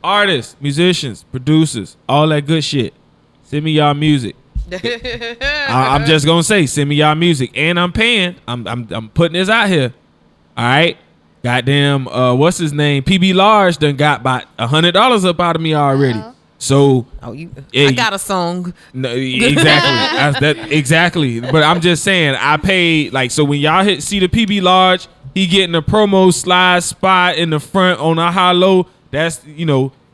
artists, musicians, producers, all that good shit. Send me y'all music. I'm just gonna say, send me y'all music, and I'm paying. I'm putting this out here. All right, goddamn. What's his name? PB Large done got about $100 up out of me already. So I got a song. No, exactly. Exactly. But I'm just saying, I paid like, so when y'all see the PB large, he getting a promo slide spot in the front on a high low. That's,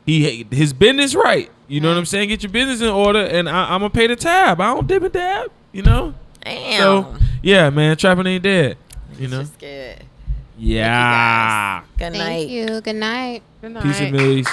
his business right. You know what I'm saying? Get your business in order, and I'm gonna pay the tab. I don't dip and dab. Damn. So yeah, man, trapping ain't dead. Just scared. Yeah. Good night. Thank you. Good night. Good night. Peace and millies.